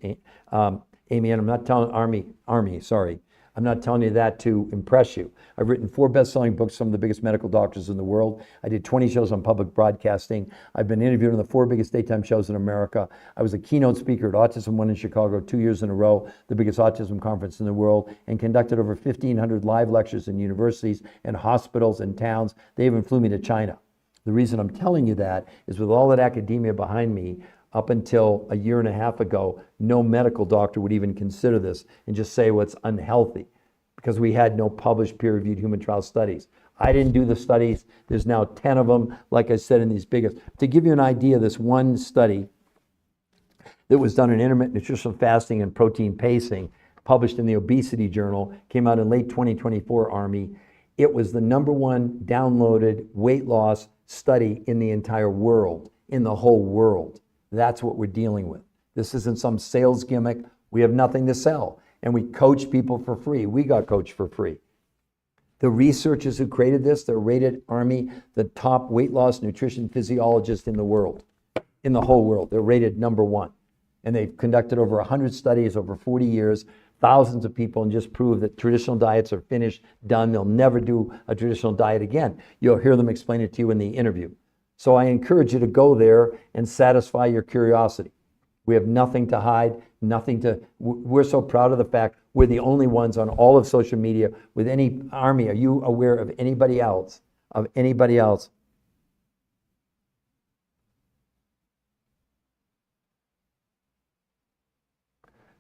Amy, and I'm not telling I'm not telling you that to impress you. I've written 4 best-selling books, some of the biggest medical doctors in the world. I did 20 shows on public broadcasting. I've been interviewed on the 4 biggest daytime shows in America. I was a keynote speaker at Autism One in Chicago 2 years in a row, the biggest autism conference in the world, and conducted over 1,500 live lectures in universities and hospitals and towns. They even flew me to China. The reason I'm telling you that is with all that academia behind me, up until a year and a half ago, no medical doctor would even consider this and just say, well, it's unhealthy because we had no published peer-reviewed human trial studies. I didn't do the studies. There's now 10 of them, like I said, in these biggest. To give you an idea, this one study that was done in intermittent nutritional fasting and protein pacing, published in the Obesity Journal, came out in late 2024, Army. It was the number one downloaded weight loss study in the entire world, in the whole world. That's what we're dealing with. This isn't some sales gimmick. We have nothing to sell. And we coach people for free. We got coached for free. The researchers who created this, they're rated, Army, the top weight loss nutrition physiologist in the world, in the whole world. They're rated number 1. And they've conducted over 100 studies over 40 years, thousands of people, and just proved that traditional diets are finished, done. They'll never do a traditional diet again. You'll hear them explain it to you in the interview. So I encourage you to go there and satisfy your curiosity. We have nothing to hide, we're so proud of the fact we're the only ones on all of social media with any Army. Are you aware of anybody else?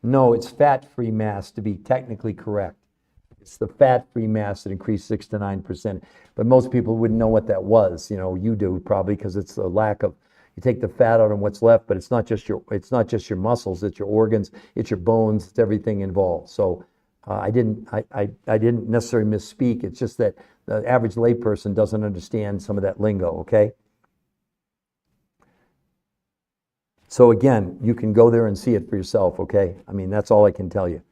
No, it's fat-free mass to be technically correct. It's the fat-free mass that increased 6 to 9%. But most people wouldn't know what that was. You know, you do probably because it's a lack of, you take the fat out and what's left, but it's not just your muscles, it's your organs, it's your bones, it's everything involved. So I didn't necessarily misspeak. It's just that the average layperson doesn't understand some of that lingo, okay? So again, you can go there and see it for yourself, okay? I mean, that's all I can tell you.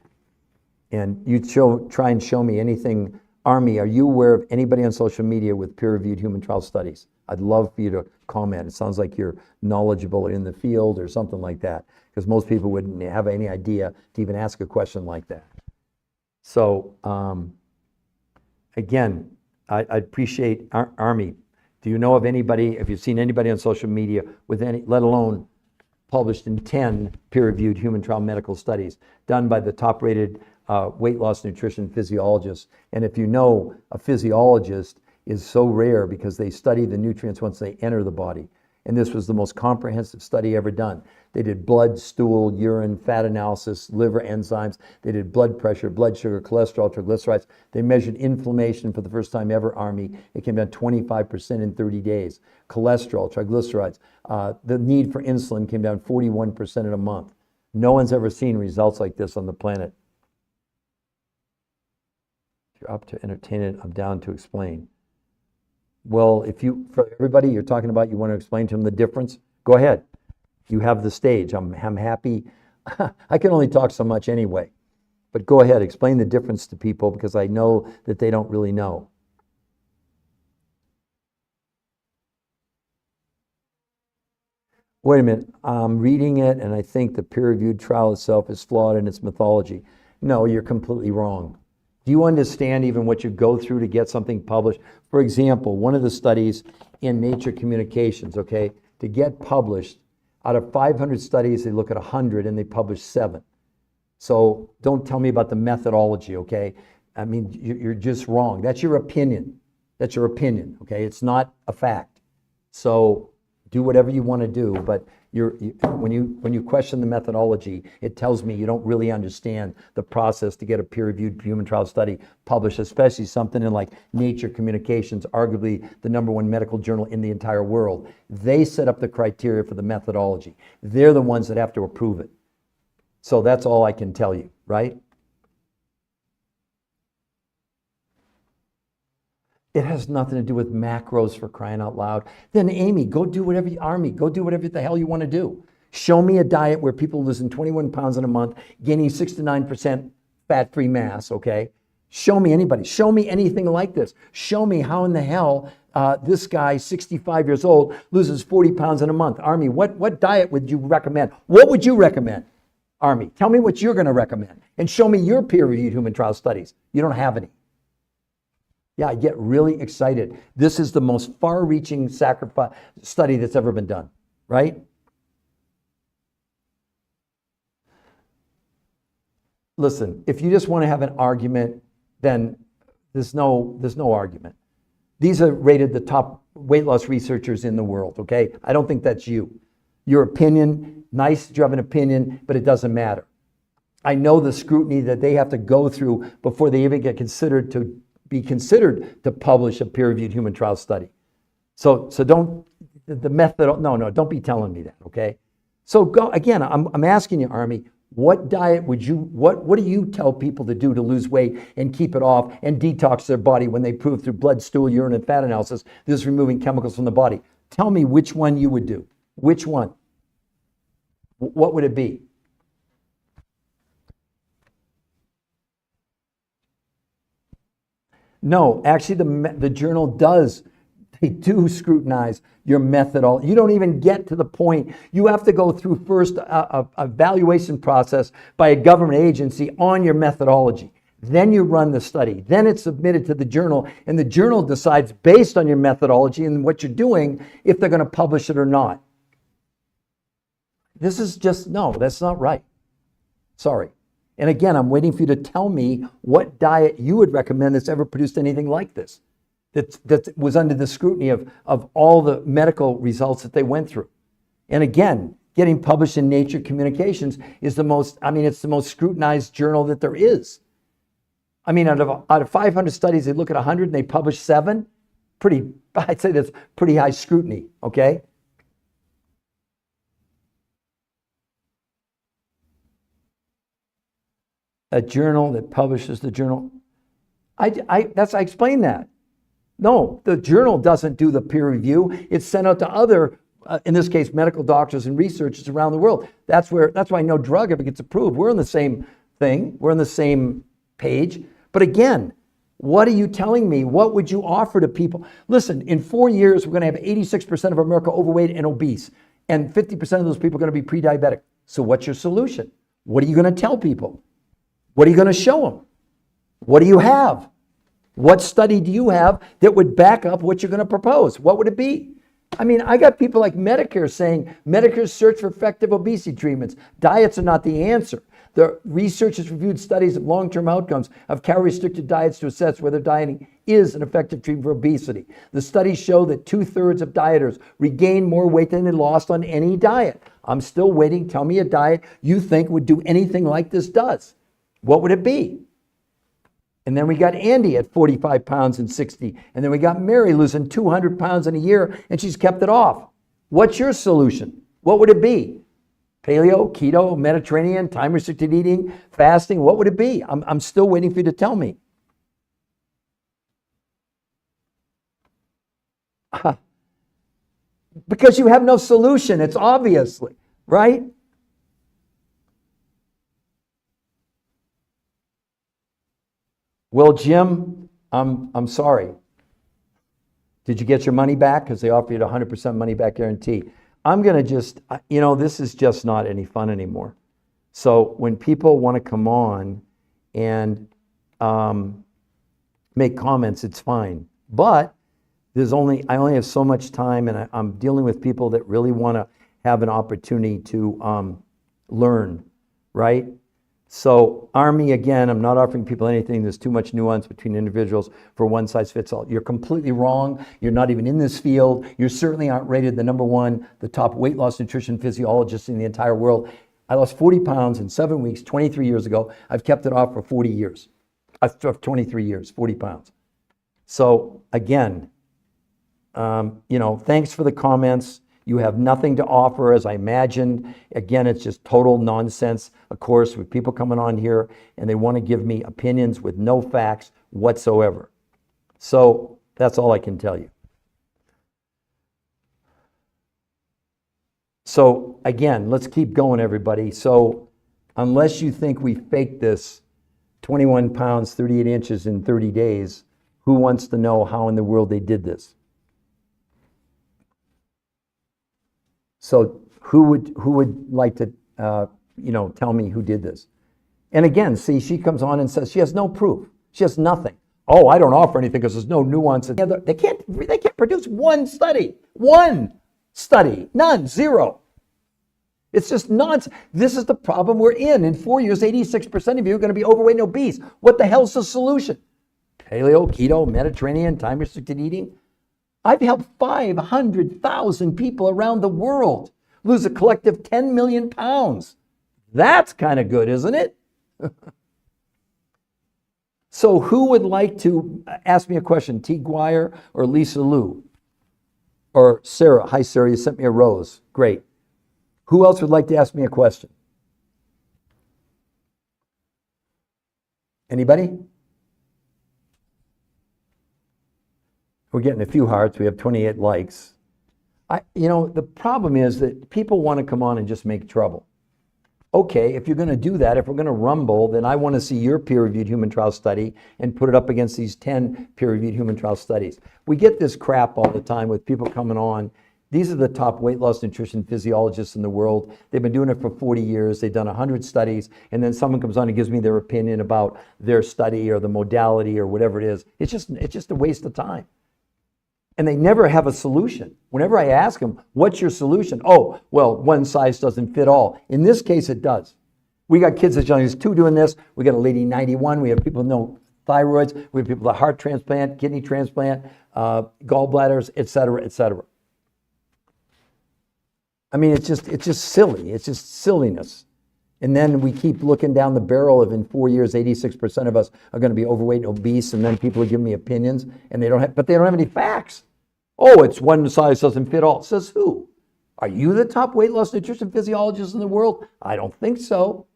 And you try and show me anything. Army, are you aware of anybody on social media with peer-reviewed human trial studies? I'd love for you to comment. It sounds like you're knowledgeable in the field or something like that, because most people wouldn't have any idea to even ask a question like that. So again, I appreciate Army. Do you know of anybody, if you've seen anybody on social media with any, let alone published in 10 peer-reviewed human trial medical studies done by the top-rated weight loss nutrition physiologists? And if you know, a physiologist is so rare because they study the nutrients once they enter the body. And this was the most comprehensive study ever done. They did blood, stool, urine, fat analysis, liver enzymes. They did blood pressure, blood sugar, cholesterol, triglycerides. They measured inflammation for the first time ever, Army. It came down 25% in 30 days. Cholesterol, triglycerides. The need for insulin came down 41% in a month. No one's ever seen results like this on the planet. If you're up to entertain it, I'm down to explain. Well, if you, for everybody you're talking about, you want to explain to them the difference, go ahead. You have the stage. I'm happy. I can only talk so much anyway. But go ahead, explain the difference to people because I know that they don't really know. Wait a minute. I'm reading it and I think the peer-reviewed trial itself is flawed in its methodology. No, you're completely wrong. Do you understand even what you go through to get something published? For example, one of the studies in Nature Communications, okay, to get published, out of 500 studies, they look at 100 and they publish 7. So don't tell me about the methodology, okay? I mean, you're just wrong. That's your opinion. That's your opinion, okay? It's not a fact. So do whatever you want to do, but when you question the methodology, it tells me you don't really understand the process to get a peer-reviewed human trial study published, especially something in like Nature Communications, arguably the #1 medical journal in the entire world. They set up the criteria for the methodology. They're the ones that have to approve it. So that's all I can tell you, right? It has nothing to do with macros, for crying out loud. Then Amy, go do whatever, Army, go do whatever the hell you want to do. Show me a diet where people are losing 21 pounds in a month, gaining 6 to 9% fat-free mass, okay? Show me anybody. Show me anything like this. Show me how in the hell this guy, 65 years old, loses 40 pounds in a month. Army, what diet would you recommend? What would you recommend, Army? Tell me what you're going to recommend. And show me your peer-reviewed human trial studies. You don't have any. Yeah, I get really excited. This is the most far-reaching sacrifice study that's ever been done, right? Listen, if you just want to have an argument, then there's no argument. These are rated the top weight loss researchers in the world, okay? I don't think that's you. Your opinion, nice that you have an opinion, but it doesn't matter. I know the scrutiny that they have to go through before they even get considered to publish a peer-reviewed human trial study. So don't, the method, no, don't be telling me that, okay? So go, again, I'm asking you, Army, what diet would you, what do you tell people to do to lose weight and keep it off and detox their body when they prove through blood, stool, urine, and fat analysis this is removing chemicals from the body? Tell me which one you would do. Which one? What would it be? No, actually the journal does. They do scrutinize your methodology. You don't even get to the point. You have to go through first a evaluation process by a government agency on your methodology. Then you run the study. Then it's submitted to the journal, and the journal decides based on your methodology and what you're doing if they're going to publish it or not. This is just, no, that's not right. Sorry. And again, I'm waiting for you to tell me what diet you would recommend that's ever produced anything like this, that was under the scrutiny of all the medical results that they went through. And again, getting published in Nature Communications is the most, it's the most scrutinized journal that there is. I mean, out of 500 studies, they look at 100 and they publish 7. I'd say that's pretty high scrutiny, okay? A journal that publishes the journal. I explained that. No, the journal doesn't do the peer review. It's sent out to other, in this case, medical doctors and researchers around the world. That's why no drug ever gets approved. We're on the same thing. We're on the same page. But again, what are you telling me? What would you offer to people? Listen, in 4 years, we're going to have 86% of America overweight and obese, and 50% of those people are going to be pre-diabetic. So what's your solution? What are you going to tell people? What are you going to show them? What do you have? What study do you have that would back up what you're going to propose? What would it be? I mean, I got people like Medicare saying Medicare's search for effective obesity treatments. Diets are not the answer. The research has reviewed studies of long-term outcomes of calorie-restricted diets to assess whether dieting is an effective treatment for obesity. The studies show that 2/3 of dieters regain more weight than they lost on any diet. I'm still waiting. Tell me a diet you think would do anything like this does. What would it be? And then we got Andy at 45 pounds and 60. And then we got Mary losing 200 pounds in a year, and she's kept it off. What's your solution? What would it be? Paleo, keto, Mediterranean, time-restricted eating, fasting? What would it be? I'm still waiting for you to tell me. Because you have no solution, it's obviously, right? Well, Jim, I'm sorry. Did you get your money back? Because they offer you a 100% money back guarantee. I'm going to just, this is just not any fun anymore. So when people want to come on and make comments, it's fine. But I only have so much time, and I'm dealing with people that really want to have an opportunity to learn, right? So Army, again, I'm not offering people anything. There's too much nuance between individuals for one size fits all. You're completely wrong. You're not even in this field. You certainly aren't rated the number one, the top weight loss nutrition physiologist in the entire world. I lost 40 pounds in 7 weeks, 23 years ago. I've kept it off for 40 years. 23 years, 40 pounds. So again, thanks for the comments. You have nothing to offer, as I imagined. Again, it's just total nonsense, of course, with people coming on here and they want to give me opinions with no facts whatsoever. So that's all I can tell you. So again, let's keep going, everybody. So unless you think we faked this 21 pounds, 38 inches in 30 days, who wants to know how in the world they did this? So who would like to, tell me who did this? And again, see, she comes on and says she has no proof. She has nothing. Oh, I don't offer anything because there's no nuance. They can't produce one study, none, zero. It's just nonsense. This is the problem we're in. In 4 years, 86% of you are going to be overweight and obese. What the hell's the solution? Paleo, keto, Mediterranean, time-restricted eating? I've helped 500,000 people around the world lose a collective 10 million pounds. That's kind of good, isn't it? So who would like to ask me a question? T. Guire or Lisa Lou? Or Sarah? Hi, Sarah, you sent me a rose. Great. Who else would like to ask me a question? Anybody? We're getting a few hearts. We have 28 likes. The problem is that people want to come on and just make trouble. Okay, if you're going to do that, if we're going to rumble, then I want to see your peer-reviewed human trial study and put it up against these 10 peer-reviewed human trial studies. We get this crap all the time with people coming on. These are the top weight loss nutrition physiologists in the world. They've been doing it for 40 years. They've done 100 studies, and then someone comes on and gives me their opinion about their study or the modality or whatever it is. It's just a waste of time. And they never have a solution. Whenever I ask them, what's your solution? Oh, well, one size doesn't fit all. In this case, it does. We got kids as young as 2 doing this. We got a lady 91. We have people with no thyroids. We have people with a heart transplant, kidney transplant, gallbladders, et cetera, et cetera. I mean, it's just silly. It's just silliness. And then we keep looking down the barrel of in 4 years, 86% of us are going to be overweight and obese. And then people are giving me opinions, and they don't have any facts. Oh, it's one size doesn't fit all. Says who? Are you the top weight loss nutrition physiologist in the world? I don't think so.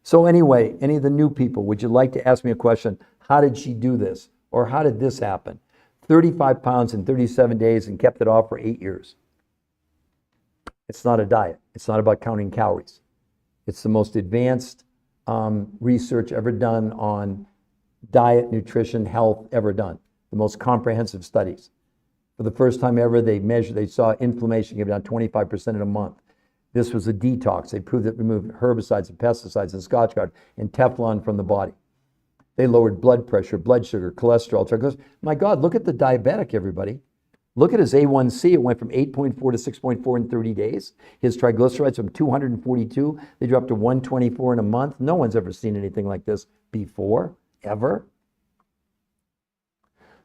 So anyway, any of the new people, would you like to ask me a question? How did she do this? Or how did this happen? 35 pounds in 37 days and kept it off for 8 years. It's not a diet. It's not about counting calories. It's the most advanced research ever done on diet, nutrition, health ever done. The most comprehensive studies. For the first time ever, they saw inflammation go down 25% in a month. This was a detox. They proved it removed herbicides and pesticides and Scotchgard and Teflon from the body. They lowered blood pressure, blood sugar, cholesterol, triglycerides. My God, look at the diabetic, everybody. Look at his A1C. It went from 8.4 to 6.4 in 30 days. His triglycerides from 242, they dropped to 124 in a month. No one's ever seen anything like this before, ever.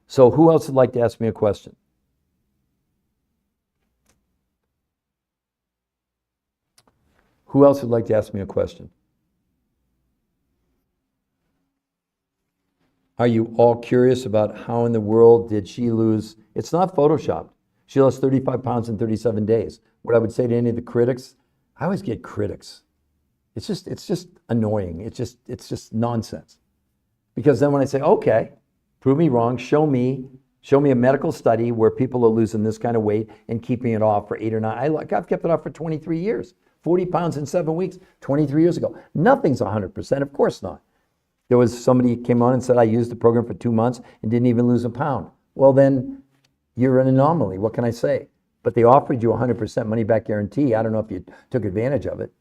So who else would like to ask me a question? Who else would like to ask me a question? Are you all curious about how in the world did she lose? It's not photoshopped. She lost 35 pounds in 37 days. What I would say to any of the critics, I always get critics. It's just annoying. It's just nonsense. Because then when I say, okay, prove me wrong, show me a medical study where people are losing this kind of weight and keeping it off for 8 or 9. I've kept it off for 23 years. 40 pounds in 7 weeks, 23 years ago. Nothing's 100%, of course not. There was somebody who came on and said, I used the program for 2 months and didn't even lose a pound. Well, then you're an anomaly. What can I say? But they offered you 100% money back guarantee. I don't know if you took advantage of it.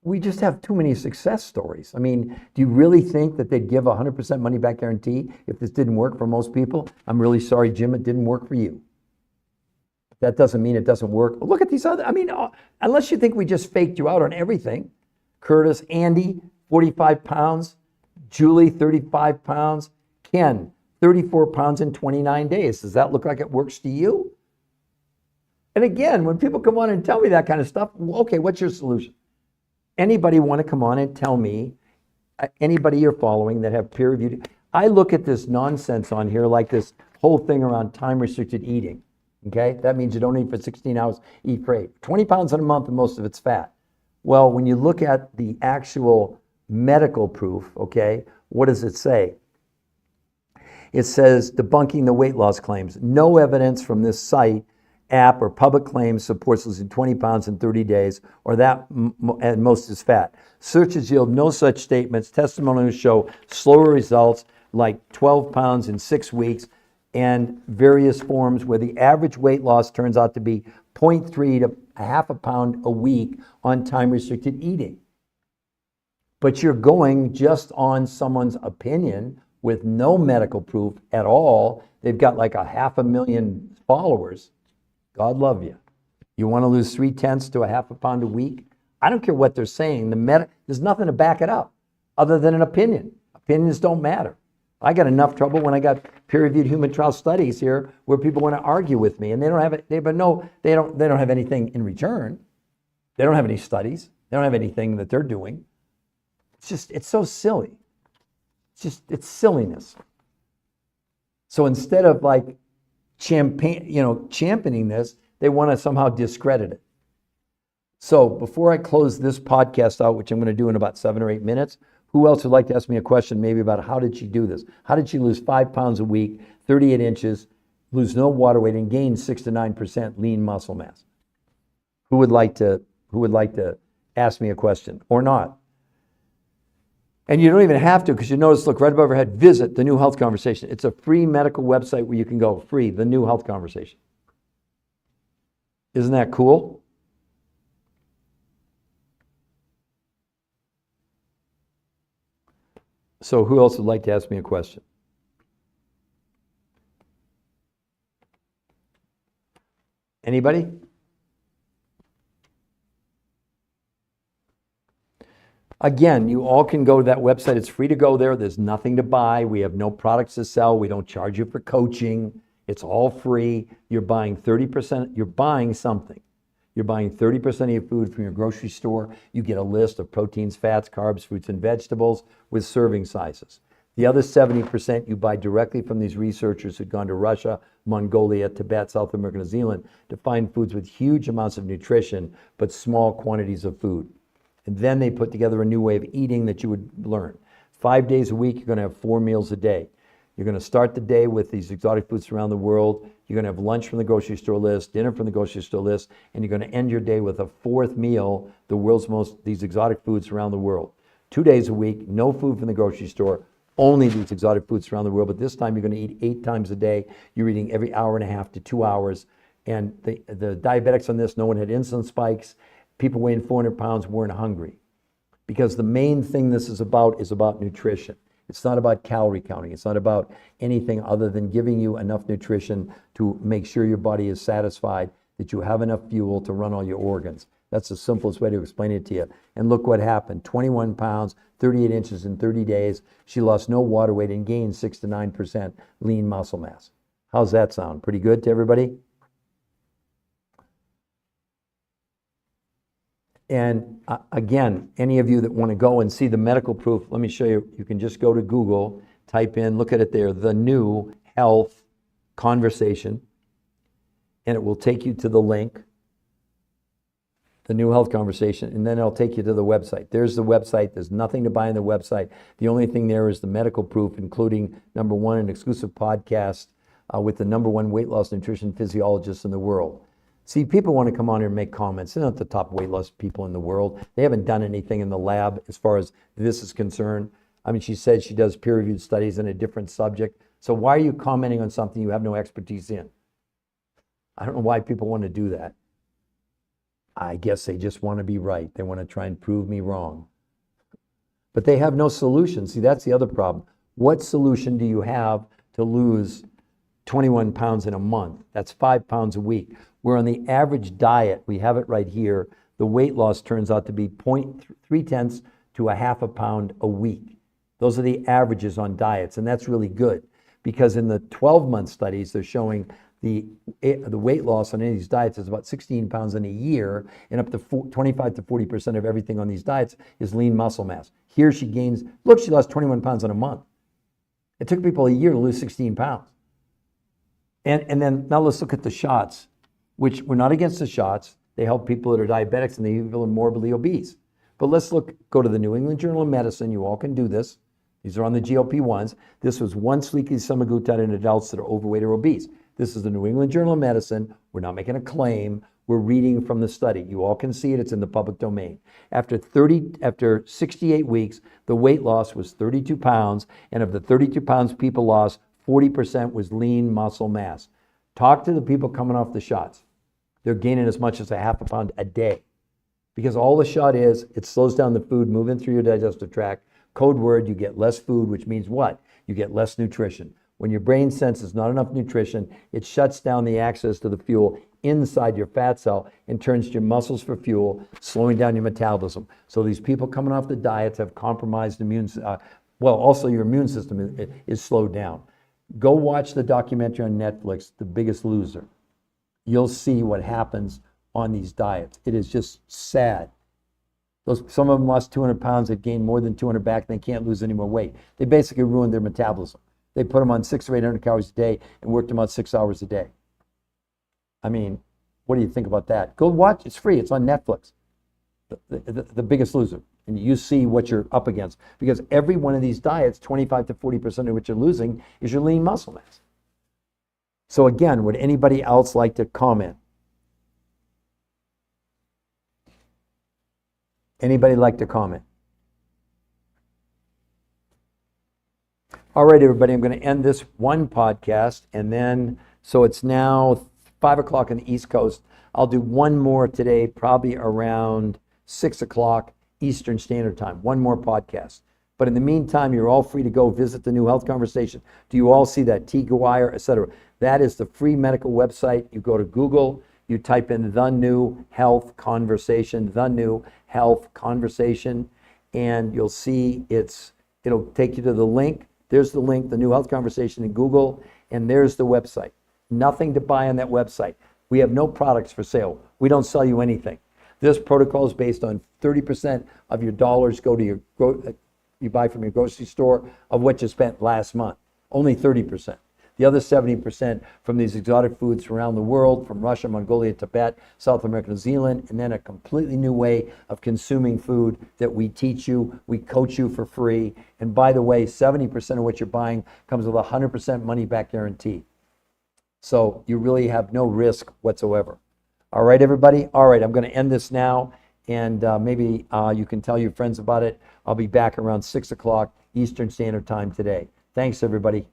We just have too many success stories. I mean, do you really think that they'd give 100% money back guarantee if this didn't work for most people? I'm really sorry, Jim, it didn't work for you. That doesn't mean it doesn't work. Look at these other, unless you think we just faked you out on everything. Curtis, Andy, 45 pounds. Julie, 35 pounds. Ken, 34 pounds in 29 days. Does that look like it works to you? And again, when people come on and tell me that kind of stuff, okay, what's your solution? Anybody want to come on and tell me, anybody you're following that have peer-reviewed, I look at this nonsense on here like this whole thing around time-restricted eating. Okay, that means you don't eat for 16 hours, eat for 8. 20 pounds in a month and most of it's fat. Well, when you look at the actual medical proof, okay, what does it say? It says debunking the weight loss claims. No evidence from this site, app, or public claims supports losing 20 pounds in 30 days, or that and most is fat. Searches yield no such statements. Testimonials show slower results, like 12 pounds in 6 weeks, and various forms where the average weight loss turns out to be 0.3 to a half a pound a week on time-restricted eating. But you're going just on someone's opinion with no medical proof at all. They've got like 500,000 followers. God love you. You want to lose 0.3 to a half a pound a week? I don't care what they're saying. There's nothing to back it up other than an opinion. Opinions don't matter. I got enough trouble when I got peer-reviewed human trial studies here where people want to argue with me and they don't have it. They don't have anything in return. They don't have any studies. They don't have anything that they're doing. It's so silly. It's silliness. So instead of like championing this, they want to somehow discredit it. So before I close this podcast out, which I'm going to do in about 7 or 8 minutes, who else would like to ask me a question maybe about how did she do this? How did she lose 5 pounds a week, 38 inches, lose no water weight, and gain 6 to 9% lean muscle mass? Who would like to ask me a question or not? And you don't even have to, because you notice, look, right above her head, visit the New Health Conversation. It's a free medical website where you can go, free, the New Health Conversation. Isn't that cool? So who else would like to ask me a question? Anybody? Again, you all can go to that website. It's free to go there. There's nothing to buy. We have no products to sell. We don't charge you for coaching. It's all free. You're buying 30%. You're buying something. You're buying 30% of your food from your grocery store. You get a list of proteins, fats, carbs, fruits, and vegetables with serving sizes. The other 70% you buy directly from these researchers who've gone to Russia, Mongolia, Tibet, South America, New Zealand to find foods with huge amounts of nutrition, but small quantities of food. And then they put together a new way of eating that you would learn. 5 days a week, you're going to have 4 meals a day. You're going to start the day with these exotic foods from around the world. You're going to have lunch from the grocery store list, dinner from the grocery store list, and you're going to end your day with a 4th meal, these exotic foods around the world. 2 days a week, no food from the grocery store, only these exotic foods around the world. But this time you're going to eat 8 times a day. You're eating every hour and a half to 2 hours. And the diabetics on this, no one had insulin spikes. People weighing 400 pounds weren't hungry. Because the main thing this is about nutrition. It's not about calorie counting. It's not about anything other than giving you enough nutrition to make sure your body is satisfied, that you have enough fuel to run all your organs. That's the simplest way to explain it to you. And look what happened. 21 pounds, 38 inches in 30 days. She lost no water weight and gained 6 to 9% lean muscle mass. How's that sound? Pretty good to everybody? And again, any of you that want to go and see the medical proof, let me show you. You can just go to Google, type in, look at it there, the new health conversation, and it will take you to the link, the new health conversation, and then it'll take you to the website. There's the website. There's nothing to buy on the website. The only thing there is the medical proof, including number one, an exclusive podcast with the number one weight loss nutrition physiologist in the world. See, people want to come on here and make comments. They're not the top weight loss people in the world. They haven't done anything in the lab as far as this is concerned. I mean, she said she does peer-reviewed studies in a different subject. So why are you commenting on something you have no expertise in? I don't know why people want to do that. I guess they just want to be right. They want to try and prove me wrong. But they have no solution. See, that's the other problem. What solution do you have to lose 21 pounds in a month? That's 5 pounds a week. Where on the average diet, we have it right here, the weight loss turns out to be 0.3 to a half a pound a week. Those are the averages on diets, and that's really good because in the 12-month studies, they're showing the weight loss on any of these diets is about 16 pounds in a year, and up to 25 to 40% of everything on these diets is lean muscle mass. Here she gains, look, she lost 21 pounds in a month. It took people a year to lose 16 pounds. And then now let's look at the shots, which we're not against the shots. They help people that are diabetics and they even are morbidly obese. But let's go to the New England Journal of Medicine. You all can do this. These are on the GLP-1s. This was once weekly semaglutide in adults that are overweight or obese. This is the New England Journal of Medicine. We're not making a claim. We're reading from the study. You all can see it. It's in the public domain. After 68 weeks, the weight loss was 32 pounds. And of the 32 pounds people lost, 40% was lean muscle mass. Talk to the people coming off the shots. They're gaining as much as a half a pound a day. Because all the shot is, it slows down the food moving through your digestive tract. Code word, you get less food, which means what? You get less nutrition. When your brain senses not enough nutrition, it shuts down the access to the fuel inside your fat cell and turns to your muscles for fuel, slowing down your metabolism. So these people coming off the diets have compromised also your immune system is slowed down. Go watch the documentary on Netflix, The Biggest Loser. You'll see what happens on these diets. It is just sad. Some of them lost 200 pounds, they've gained more than 200 back, and they can't lose any more weight. They basically ruined their metabolism. They put them on 600 or 800 calories a day and worked them out 6 hours a day. I mean, what do you think about that? Go watch, it's free, it's on Netflix. The Biggest Loser. And you see what you're up against. Because every one of these diets, 25 to 40% of what you're losing is your lean muscle mass. So again, would anybody else like to comment? Anybody like to comment? All right, everybody, I'm going to end this one podcast, and then, so it's now 5 o'clock on the East Coast. I'll do one more today, probably around 6 o'clock Eastern Standard Time, one more podcast. But in the meantime, you're all free to go visit the New Health Conversation. Do you all see that? T. Guire, etc. That is the free medical website. You go to Google, you type in the New Health Conversation, the New Health Conversation, and you'll see it'll take you to the link. There's the link, the New Health Conversation in Google, and there's the website. Nothing to buy on that website. We have no products for sale. We don't sell you anything. This protocol is based on 30% of your dollars go to you buy from your grocery store of what you spent last month. Only 30%. The other 70% from these exotic foods from around the world, from Russia, Mongolia, Tibet, South America, New Zealand, and then a completely new way of consuming food that we teach you, we coach you for free. And by the way, 70% of what you're buying comes with a 100% money back guarantee. So you really have no risk whatsoever. All right, everybody? All right, I'm going to end this now, and maybe you can tell your friends about it. I'll be back around 6 o'clock Eastern Standard Time today. Thanks, everybody.